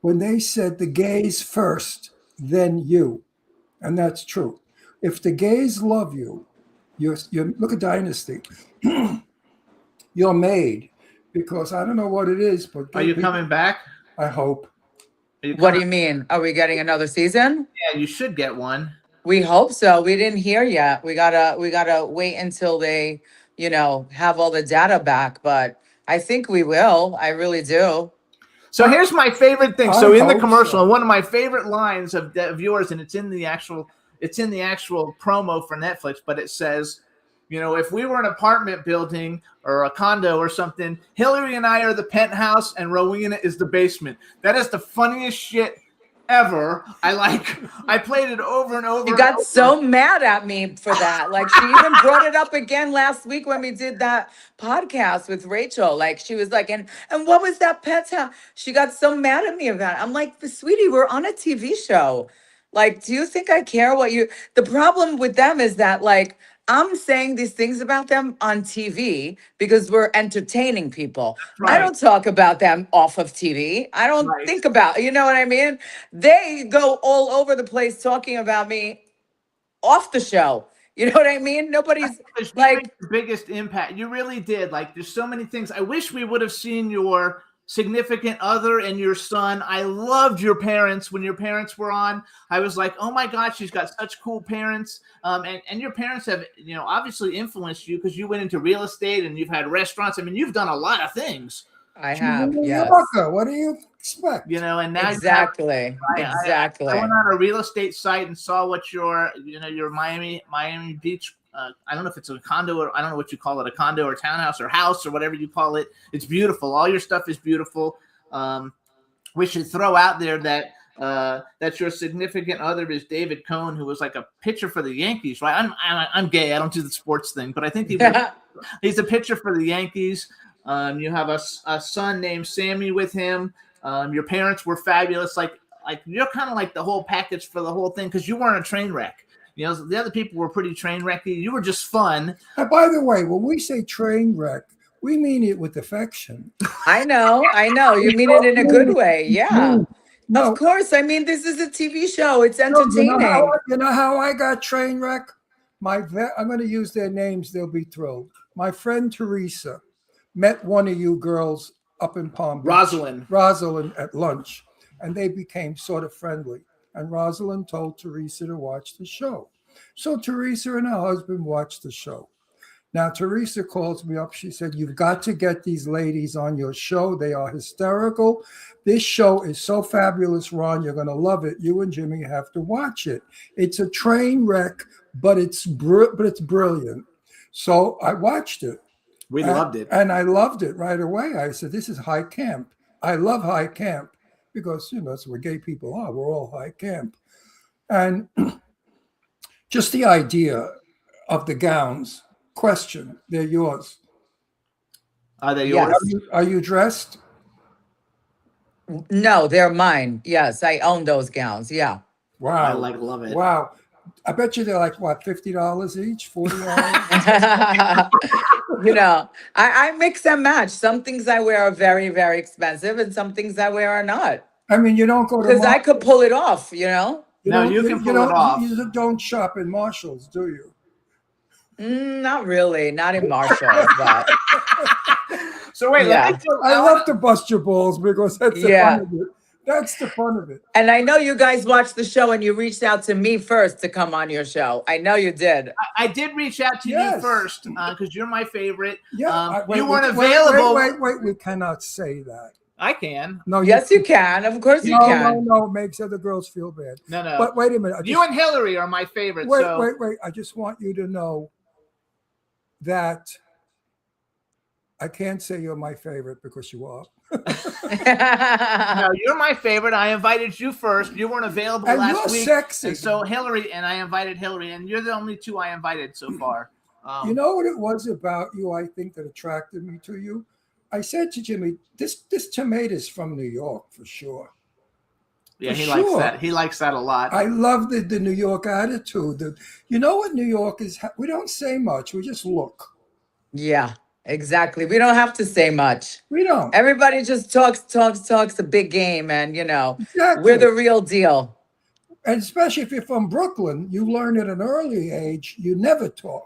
when they said the gays first, then you, and that's true. If the gays love you, you're look at Dynasty, you're made. Because I don't know what it is, but Are you coming back? I hope. What do you mean? Are we getting another season? Yeah, you should get one. We hope so. We didn't hear yet. We gotta wait until they, have all the data back. But I think we will. I really do. So here's my favorite thing. So in the hope commercial, so. one of my favorite lines of yours, and it's in the actual promo for Netflix, but it says, if we were an apartment building or a condo or something, Hillary and I are the penthouse and Rowena is the basement. That is the funniest shit ever. I played it over and over. You got so mad at me for that. Like, she even brought it up again last week when we did that podcast with Rachel. Like, she was like, and what was that pet's house? She got so mad at me about it. I'm like, sweetie, we're on a TV show. Like, do you think I care what you... The problem with them is that, like, I'm saying these things about them on TV because we're entertaining people. Right. I don't talk about them off of TV. I don't think about, you know what I mean? They go all over the place talking about me off the show. You know what I mean? Nobody's like the biggest impact. You really did. Like, there's so many things. I wish we would have seen your significant other and your son. I loved your parents when your parents were on. I was like, oh my God, she's got such cool parents. And your parents have, obviously influenced you because you went into real estate and you've had restaurants. I mean, you've done a lot of things. I have, yes. What do you expect? And now Exactly. I went on a real estate site and saw what your Miami Beach. I don't know if it's a condo or I don't know what you call it, a condo or townhouse or house or whatever you call it. It's beautiful. All your stuff is beautiful. We should throw out there that your significant other is David Cohn, who was like a pitcher for the Yankees, right? I'm gay. I don't do the sports thing, but I think he's a pitcher for the Yankees. You have a son named Sammy with him. Your parents were fabulous. Like you're kind of like the whole package for the whole thing because you weren't a train wreck. The other people were pretty train wrecky. You were just fun. By the way, when we say train wreck, we mean it with affection. I know. You mean it in a good way. Yeah. No. Of course. I mean, this is a TV show. It's entertaining. You know how I got train wreck? I'm going to use their names. They'll be thrilled. My friend Teresa met one of you girls up in Palm Beach. Rosalind at lunch. And they became sort of friendly. And Rosalind told Teresa to watch the show. So Teresa and her husband watched the show. Now, Teresa calls me up. She said, you've got to get these ladies on your show. They are hysterical. This show is so fabulous, Ron. You're going to love it. You and Jimmy have to watch it. It's a train wreck, but it's brilliant. So I watched it. We loved it. And I loved it right away. I said, this is high camp. I love high camp. Because, that's where gay people are. We're all high camp. And just the idea of the gowns, question, they're yours. Are they yours? Are you dressed? No, they're mine. Yes, I own those gowns. Yeah. Wow. I love it. Wow. I bet you they're like, what, $50 each, $40? I mix and match. Some things I wear are very, very expensive, and some things I wear are not. I mean, you don't go to because I could pull it off. You can pull it off. You don't shop in Marshalls, do you? Not really, not in Marshall, but So wait, yeah. I love to bust your balls because that's the Yeah. fun of it. That's the fun of it. And I know you guys watched the show and you reached out to me first to come on your show. I know you did. I did reach out to you Yes. first because you're my favorite. Yeah, you weren't available. Wait, we cannot say that. I can. No, Yes, you can. Of course you no, can. No, it makes other girls feel bad. No. But wait a minute. You and Hillary are my favorite. Wait. I just want you to know that I can't say you're my favorite because you are. No, you're my favorite. I invited you first. You weren't available And last you're week. sexy. And so Hillary and I invited Hillary, and you're the only two I invited so far. You know what it was about you, I think, that attracted me to you? I said to Jimmy, this tomato's from New York for sure. Yeah, For he likes sure. that. He likes that a lot. I love the New York attitude. You know what New York is? We don't say much. We just look. Yeah, exactly. We don't have to say much. We don't. Everybody just talks a big game, and Exactly. we're the real deal. And especially if you're from Brooklyn, you learn at an early age, you never talk.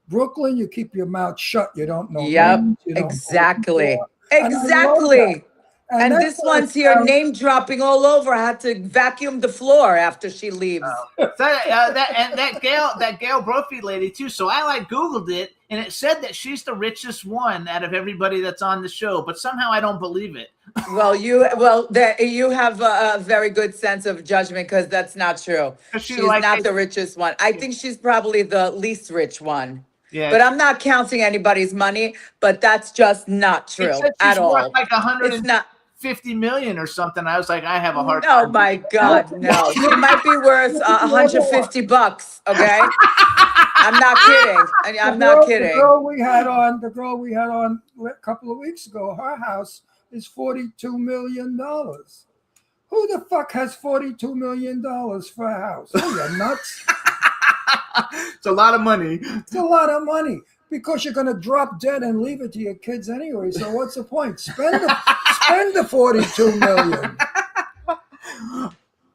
Brooklyn, you keep your mouth shut. You don't know. Yep, names, you don't know exactly. people. And I love Exactly. that. And that's this why I one's here found- name dropping all over. I had to vacuum the floor after she leaves. That Gail Brophy lady too. So I Googled it, and it said that she's the richest one out of everybody that's on the show. But somehow I don't believe it. Well, you have a very good sense of judgment because that's not true. She's not the richest one. I think she's probably the least rich one. Yeah. But I'm not counting anybody's money, but that's just not true It said at she's all. worth like It's not. 150 million or something. I was like, I have a hard Oh time. my God, no. She might be worth $150, okay? I'm not kidding. I'm not The kidding. girl we had on a couple of weeks ago, her house is $42 million. Who the fuck has $42 million for a house? Oh, you're nuts. It's a lot of money. It's a lot of money because you're going to drop dead and leave it to your kids anyway. So what's the point? Spend the $42 million.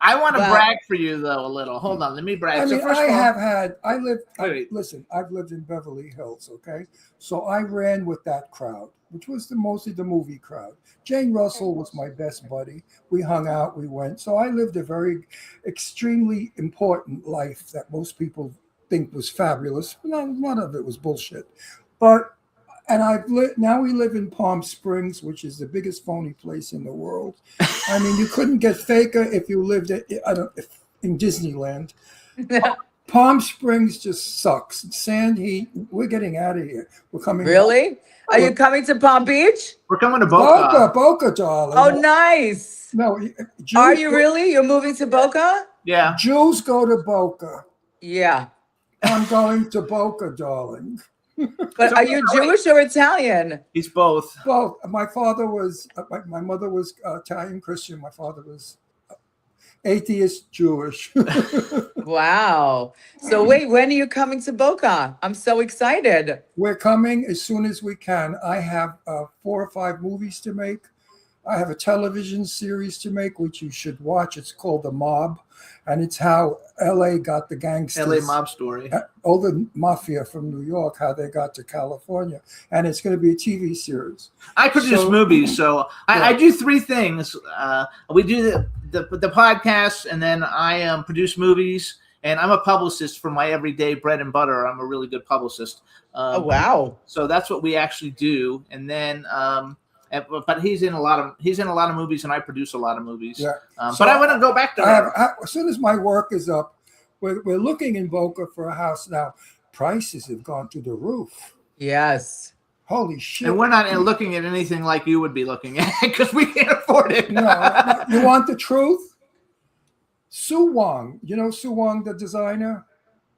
I want to Wow. brag for you though a little. Hold on, let me brag. I So mean, first of all, listen, I've lived in Beverly Hills, okay? So I ran with that crowd, which was mostly the movie crowd. Jane Russell was my best buddy. We hung out, we went. So I lived a very extremely important life that most people think was fabulous. No, none of it was bullshit. Now we live in Palm Springs, which is the biggest phony place in the world. I mean, you couldn't get faker if you lived in Disneyland. Palm Springs just sucks. Sand, heat. We're getting out of here. We're coming. Really? Are you coming to Palm Beach? We're coming to Boca, darling. Oh, nice. No, Are you really? You're moving to Boca? Yeah. Jews go to Boca. Yeah. I'm going to Boca, darling. But are you Jewish or Italian? He's both. Both. My father was. My mother was Italian Christian. My father was atheist Jewish. Wow. So wait, when are you coming to Boca? I'm so excited. We're coming as soon as we can. I have 4 or 5 movies to make. I have a television series to make, which you should watch. It's called The Mob, and it's how LA got the gangsters. LA mob story. All the mafia from New York, how they got to California. And it's going to be a TV series. I produce movies, so I do 3 things. We do the podcast, and then I produce movies, and I'm a publicist for my everyday bread and butter. I'm a really good publicist. Oh, wow. So that's what we actually do. And then but he's in a lot of movies, and I produce a lot of movies. Yeah. But I want to go back to as soon as my work is up, we're looking in Boca for a house now. Prices have gone through the roof. Yes. Holy shit. And we're not looking at anything like you would be looking at because we can't afford it. No, you want the truth? Sue Wong, you know Sue Wong, the designer?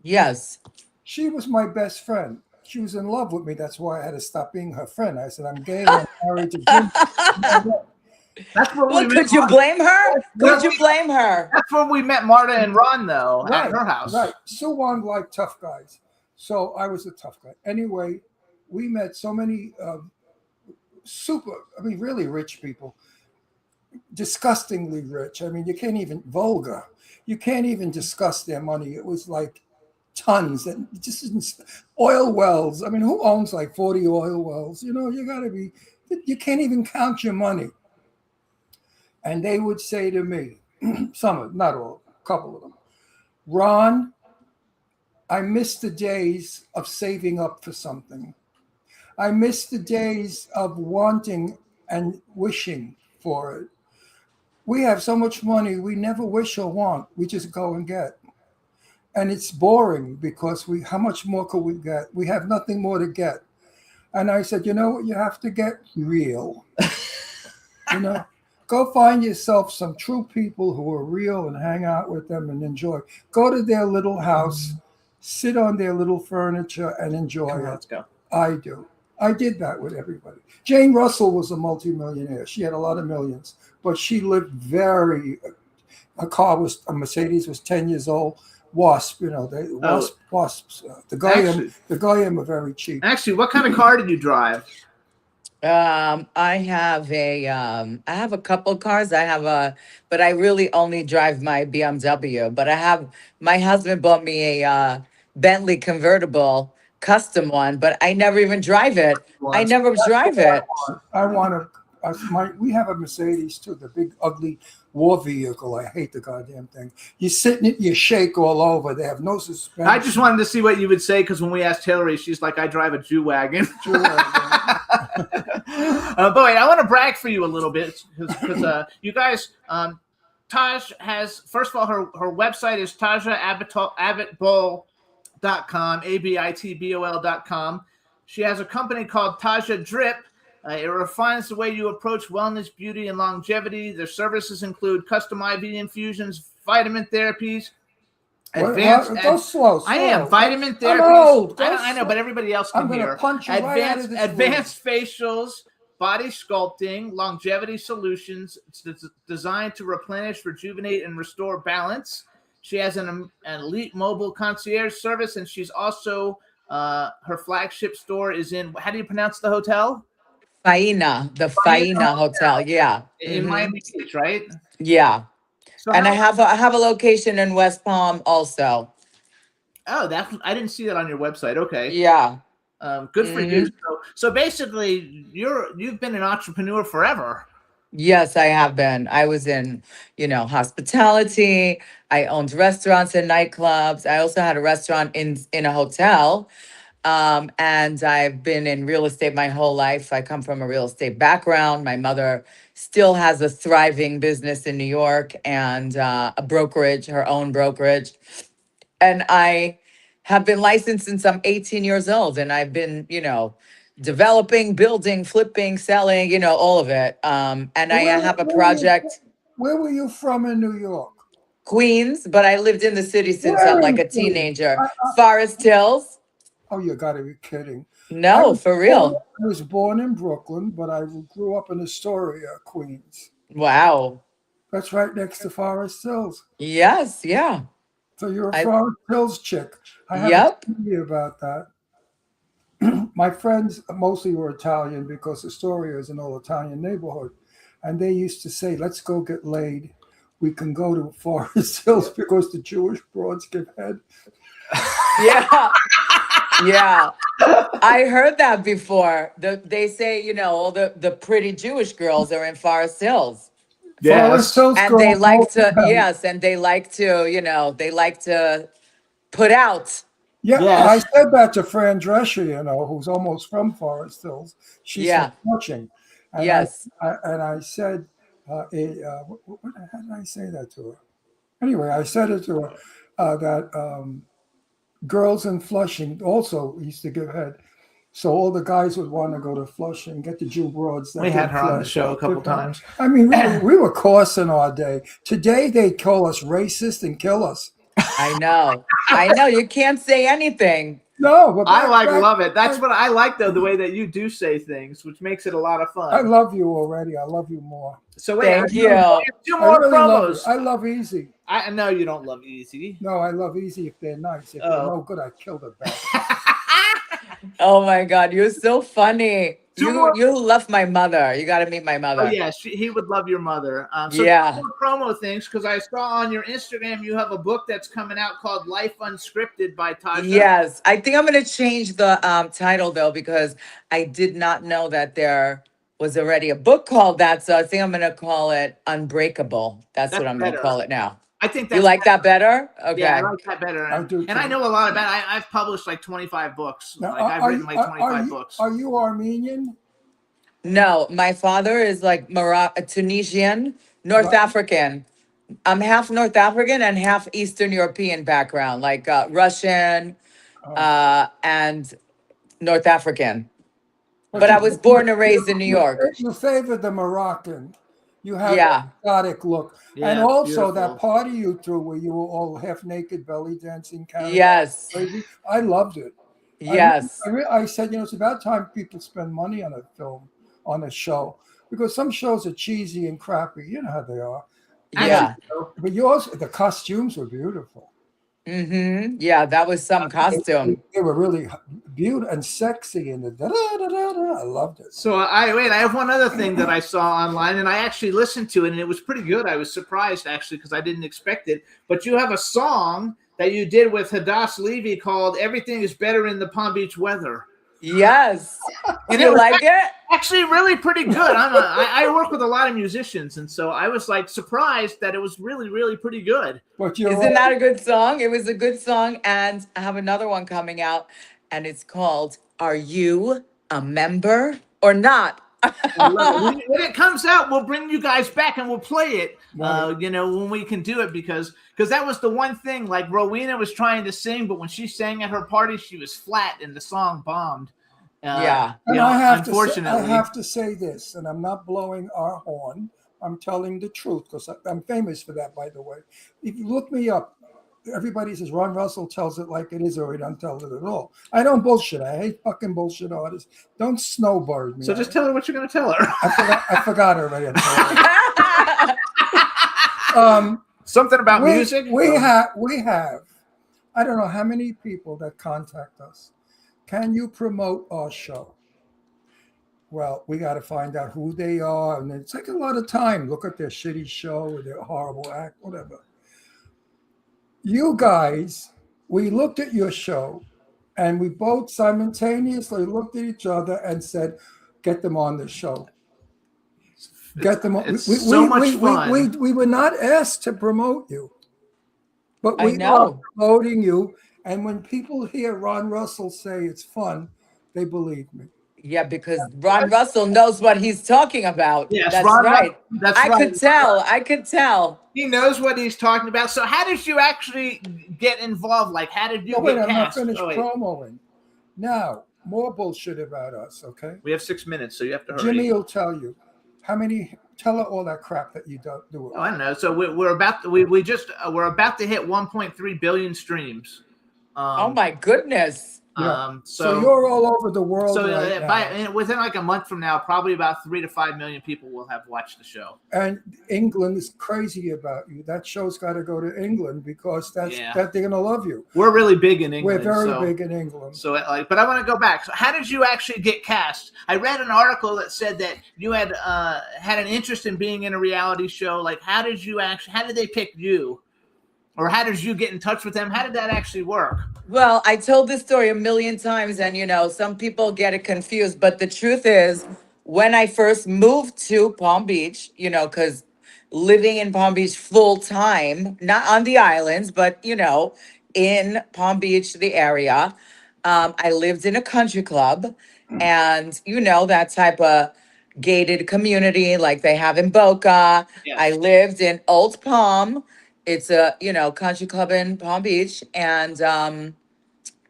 Yes. She was my best friend. She was in love with me. That's why I had to stop being her friend. I said, I'm gay and I'm married to Jim. That's what Well, could you blame her? Could you blame her? That's when we met Marta and Ron, though, at her house. Right. Sue Wong liked tough guys. So I was a tough guy. Anyway, we met so many really rich people. Disgustingly rich. I mean, vulgar. You can't even discuss their money. It was like tons, and just oil wells. I mean, who owns like 40 oil wells? You know, you can't even count your money. And they would say to me, some of them, not all, a couple of them, Ron, I miss the days of saving up for something. I miss the days of wanting and wishing for it. We have so much money, we never wish or want. We just go and get. And it's boring because how much more could we get? We have nothing more to get. And I said, you know what? You have to get real. You know, go find yourself some true people who are real and hang out with them and enjoy. Go to their little house, sit on their little furniture and enjoy it. Let's go. I do. I did that with everybody. Jane Russell was a multimillionaire. She had a lot of millions, but she lived a Mercedes was 10 years old. Wasp, you know, wasps. The Goyim are very cheap. Actually, what kind of car did you drive? I have a couple cars. But I really only drive my BMW. But my husband bought me a Bentley convertible, custom one, but I never even drive it. I never drive it. We have a Mercedes too, the big ugly war vehicle. I hate the goddamn thing. You sit in it, you shake all over. They have no suspension. I just wanted to see what you would say because when we asked Hillary, she's like, I drive a Jew wagon. Jew wagon. But wait, I want to brag for you a little bit because you guys, Taj has, first of all, her website is TajaAbbotbol.com, ABITBOL.com. She has a company called Taja Drip. It refines the way you approach wellness, beauty, and longevity. Their services include custom IV infusions, vitamin therapies, Go slow. I am vitamin therapies. I'm old. I know, but everybody else can I'm hear. gonna punch you right out of this Advanced facials, body sculpting, longevity solutions. It's designed to replenish, rejuvenate, and restore balance. She has an elite mobile concierge service, and she's also her flagship store is in. How do you pronounce the hotel? Faina, the Faina Hotel. Yeah, in Miami Beach, right? Yeah. So and I have a location in West Palm also. Oh, I didn't see that on your website. Okay. Yeah. Good for you. So basically, you've been an entrepreneur forever. Yes, I have been. I was in, hospitality. I owned restaurants and nightclubs. I also had a restaurant in a hotel. And I've been in real estate my whole life. I come from a real estate background. My mother still has a thriving business in New York and a brokerage, her own brokerage. And I have been licensed since I'm 18 years old. And I've been, developing, building, flipping, selling, all of it. And I have a project. Where were you from in New York? Queens, but I lived in the city since I'm like a teenager. Forest Hills. Oh, you got to be kidding. No, for real. I was born in Brooklyn, but I grew up in Astoria, Queens. Wow. That's right next to Forest Hills. Yes, yeah. So you're a Forest Hills chick. I have to tell you about that. My friends mostly were Italian because Astoria is an old Italian neighborhood. And they used to say, let's go get laid. We can go to Forest Hills because the Jewish broads give head. Yeah. Yeah. I heard that before. They say, all the pretty Jewish girls are in Forest Hills. Yes. Forest Hills And they like to, and they like to, they like to put out. Yeah, yes. I said that to Fran Drescher, who's almost from Forest Hills. She's watching. And yes. I said, how did I say that to her? Anyway, I said it to her that girls in Flushing also used to give head. So all the guys would want to go to Flushing, get the Jew broads. We had her on the show a couple times. I mean, we were coarse in our day. Today, they call us racist and kill us. I know. You can't say anything. No, but love it. That's what I like, though, the way that you do say things, which makes it a lot of fun. I love you already. I love you more. So wait, thank you. Two more promos. I love Easy. I know you don't love Easy. No, I love Easy if they're nice. If they're no good, I kill the best. Oh my God, you're so funny. Two You more. you love my mother. You got to meet my Oh mother. yeah, he would love your mother. So Yeah. two more promo things, because I saw on your Instagram you have a book that's coming out called Life Unscripted by Tasha. Yes, I think I'm going to change the title though, because I did not know that there was already a book called that. So I think I'm going to call it Unbreakable. That's what I'm going to better. call it now. I think You that's like that better? Okay. Yeah, I like that better. I do And I too. know a lot about it. I've published like 25 books. Now, Like I've written like 25 books. Are you Armenian? No, my father is like Tunisian, North Right. African. I'm half North African and half Eastern European background, like Russian and North African. But I was born and raised in New York. You favor the Moroccan. You have Yeah. an exotic look. Yeah, and also that beautiful. party you threw where you were all half naked, belly dancing. Yes. Crazy. I loved it. Yes. I said, it's about time people spend money on a film, on a show, because some shows are cheesy and crappy. You know how they are. Yeah. But yours, the costumes were beautiful. Mm-hmm. Yeah, that was some costume. They were really beautiful and sexy, and I loved it. So I have one other thing that I saw online, and I actually listened to it, and it was pretty good. I was surprised actually because I didn't expect it. But you have a song that you did with Hadass Levy called "Everything Is Better in the Palm Beach Weather." Yes. And You was like it? Actually, really pretty good. I work with a lot of musicians, and so I was like surprised that it was really, really pretty good. But Isn't that a good song? It was a good song. And I have another one coming out, and it's called Are You a Member or Not? When it comes out, we'll bring you guys back and we'll play it. When we can do it, because that was the one thing. Like Rowena was trying to sing, but when she sang at her party, she was flat, and the song bombed. And I unfortunately, have to say this, and I'm not blowing our horn. I'm telling the truth because I'm famous for that, by the way. If you look me up, everybody says Ron Russell tells it like it is, or he doesn't tell it at all. I don't bullshit. I hate fucking bullshit artists. Don't snowbird me. So just tell her what you're going to tell her. I forgot already. Something about music. We have. I don't know how many people that contact us. Can you promote our show? Well, we got to find out who they are, and it's like a lot of time. Look at their shitty show or their horrible act, whatever. You guys, we looked at your show, and we both simultaneously looked at each other and said, "Get them on the show. Get them on." It's so much fun. We were not asked to promote you, but I we know. are promoting you. And when people hear Ron Russell say it's fun, they believe me. Yeah, because Ron Russell knows what he's talking about. Yes, That's Ron right. That's I right. could tell. I could tell. He knows what he's talking about. So how did you actually get involved? Like, how did you No, wait, get I'm not cast? finished Oh, wait. promoing. Now, more bullshit about us, okay? We have 6 minutes, so you have to hurry. Jimmy will tell you. Tell her all that crap that you don't do. Oh, I don't know. So we're about to, we're about to hit 1.3 billion streams. Oh my goodness. So you're all over the world So right now. within like a month from now, probably about 3 to 5 million people will have watched the show. And England is crazy about you. That show's got to go to England because that they're gonna love you. We're really big in England. We're very big in England. So but I want to go back. So how did you actually get cast? I read an article that said that you had had an interest in being in a reality show. Like, how did they pick you? Or how did you get in touch with them? How did that actually work? Well, I told this story a million times, and some people get it confused. But the truth is, when I first moved to Palm Beach, because living in Palm Beach full time, not on the islands, but in Palm Beach, the area, I lived in a country club, and that type of gated community like they have in Boca. Yes. I lived in Old Palm. It's a, country club in Palm Beach and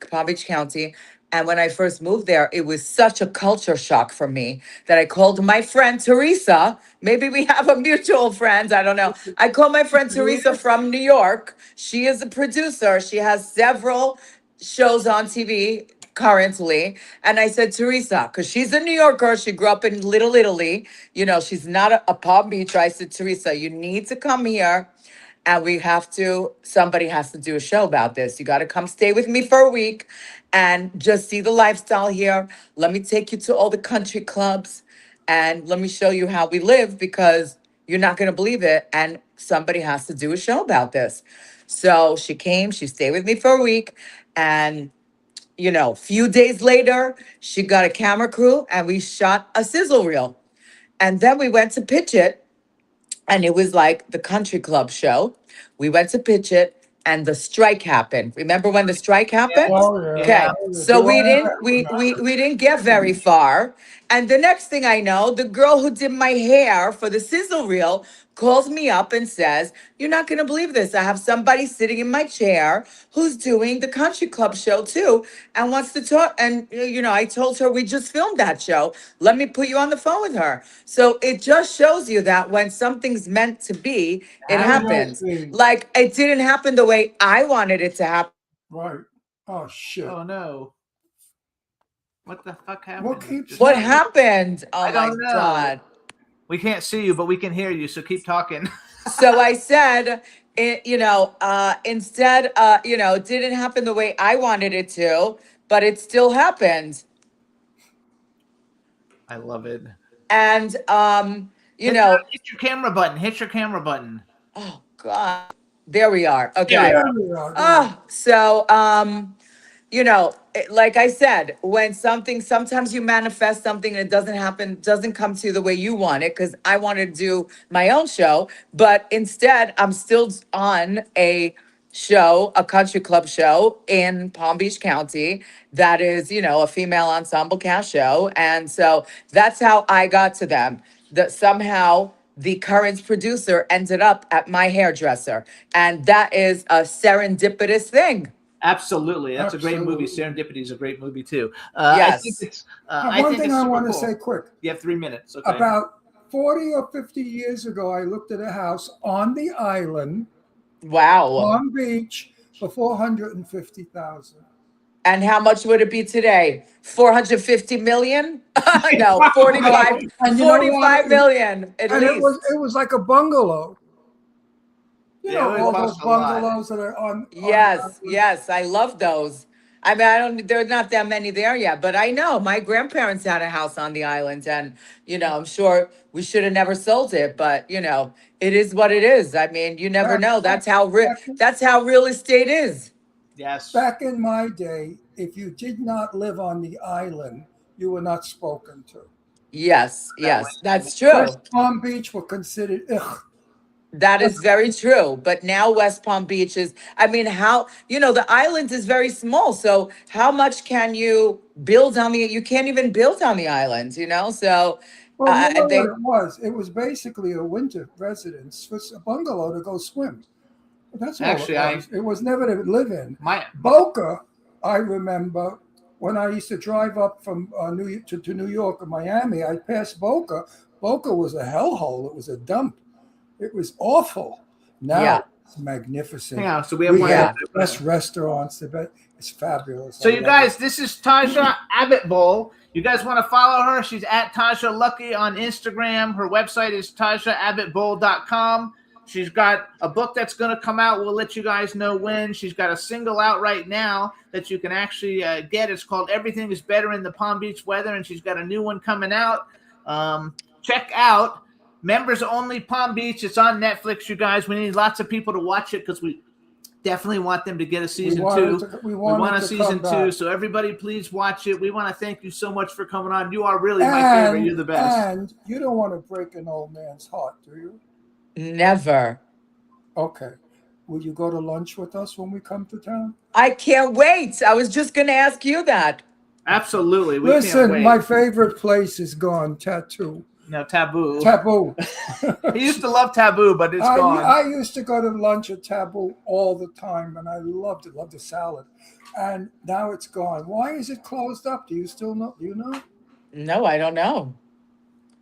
Palm Beach County. And when I first moved there, it was such a culture shock for me that I called my friend Teresa. Maybe we have a mutual friend. I don't know. I called my friend Teresa from New York. She is a producer. She has several shows on TV currently. And I said, Teresa, because she's a New Yorker. She grew up in Little Italy. She's not a Palm Beacher. I said, Teresa, you need to come here. and somebody has to do a show about this. You got to come stay with me for a week and just see the lifestyle here. Let me take you to all the country clubs and let me show you how we live, because you're not going to believe it. And somebody has to do a show about this. So she came, she stayed with me for a week, and a few days later, she got a camera crew and we shot a sizzle reel. And then we went to pitch it, and it was like the country club show. We went to pitch it, and the strike happened. Remember when the strike happened? Okay, so we didn't get very far. And the next thing I know, the girl who did my hair for the sizzle reel calls me up and says, "You're not going to believe this. I have somebody sitting in my chair who's doing the country club show too and wants to talk." And, I told her we just filmed that show. Let me put you on the phone with her. So it just shows you that when something's meant to be, it happens. Like, it didn't happen the way I wanted it to happen. Right. Oh, shit. Oh, no. What the fuck happened? What happened? Oh, I my don't know. God. We can't see you, but we can hear you, so keep talking. So I said, instead, it didn't happen the way I wanted it to, but it still happened. I love it. And, hit your camera button. Hit your camera button. Oh, God. There we are. Okay. There we are. So, like I said, when sometimes you manifest something and it doesn't come to you the way you want it, because I wanted to do my own show, but instead I'm still on a country club show in Palm Beach County that is, a female ensemble cast show. And so that's how I got to them. That somehow the current producer ended up at my hairdresser. And that is a serendipitous thing. Absolutely. That's a great movie. Serendipity is a great movie, too. Yes. I think it's, One thing I want to cool. say quick. You have 3 minutes. Okay. About 40 or 50 years ago, I looked at a house on the island, Wow. Palm Beach, for $450,000. And how much would it be today? 450 million? No, 45 million at And least. it was like a bungalow. Yeah, it all costs those a lot. bungalows that are on. Yes, I love those. I mean, there are not that many there yet, but I know my grandparents had a house on the island, and I'm sure we should have never sold it, but it is what it is. I mean, you never know. That's how real estate is. Yes. Back in my day, if you did not live on the island, you were not spoken to. Yes, that's true. West Palm Beach were considered ugh. That is very true. But now West Palm Beach is, the island is very small. So how much can you build you can't even build on the island, So Well, what it was? It was basically a winter residence for a bungalow to go swim. That's all Actually, it was. It was never to live in. Boca, I remember when I used to drive up from to New York or Miami, I'd pass Boca. Boca was a hellhole. It was a dump. It was awful. Now it's magnificent. Yeah, so we have the best restaurants. It's fabulous. So you guys, this is Taja Abbott-Bull. You guys want to follow her? She's at Taja Lucky on Instagram. Her website is TajaAbbottBull.com. She's got a book that's going to come out. We'll let you guys know when. She's got a single out right now that you can actually get. It's called Everything is Better in the Palm Beach Weather, and she's got a new one coming out. Check out Members Only Palm Beach. It's on Netflix, you guys. We need lots of people to watch it because we definitely want them to get a season 2. We want a season 2. So everybody, please watch it. We want to thank you so much for coming on. You are really my favorite. You're the best. And you don't want to break an old man's heart, do you? Never. Okay. Will you go to lunch with us when we come to town? I can't wait. I was just going to ask you that. Absolutely. Listen, my favorite place is gone. Tattoo. No, Taboo. Taboo. He used to love Taboo, but it's gone. I used to go to lunch at Taboo all the time, and I loved it. Loved the salad. And now it's gone. Why is it closed up? Do you still know? Do you know? No, I don't know.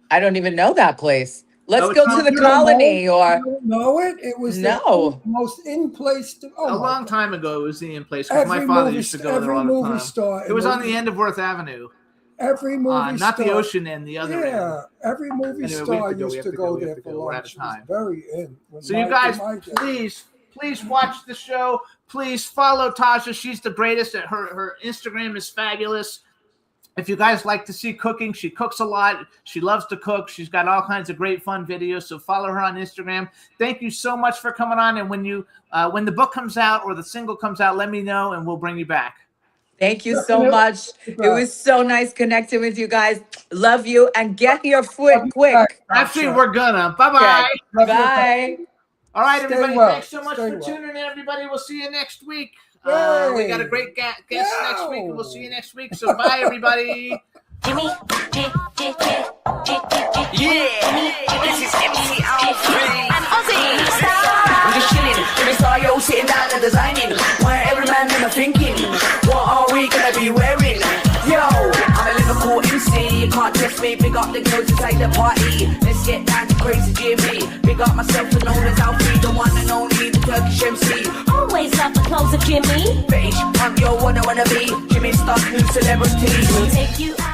I don't even know that place. Let's go to the Colony or. You don't know it? It was the most in-place. A long time ago, it was the in-place because my father used to go there all the time. It was on the end of Worth Avenue. every movie not star, the ocean end, the other end. Yeah, every movie Anyway, we star have to go, we used have to to go go, we there have to for go. We're out lunch. of time. It was very in. when So you my- guys, when my day- please watch the show. Please follow Tasha. She's the greatest. Her Instagram is fabulous. If you guys like to see cooking, she cooks a lot. She loves to cook. She's got all kinds of great fun videos. So follow her on Instagram. Thank you so much for coming on. And when the book comes out or the single comes out, let me know and we'll bring you back. Thank you so much. It was so nice connecting with you guys. Love you and get here quick. Actually, we're gonna. Bye-bye. Okay. Bye. All right, Stay everybody. well. Thanks so much Stay for well. tuning in, everybody. We'll see you next week. We Yay. got a great guest next week, and we'll see you next week. So bye, everybody. Jimmy, This is MC Alfred. and Ozzy. I'm just chilling, Jimmy Star, yo, sitting down and designing. Where every man them are thinking, what are we gonna be wearing? Yo, I'm a Liverpool MC, you can't test me. Big up the girls inside the party. Let's get down to crazy Jimmy. Big up myself and known as Alfie, the one and only, the Turkish MC. Always love the clothes of Jimmy. Bitch, I'm your one I wanna be. Jimmy Star, new celebrity. We'll take you out.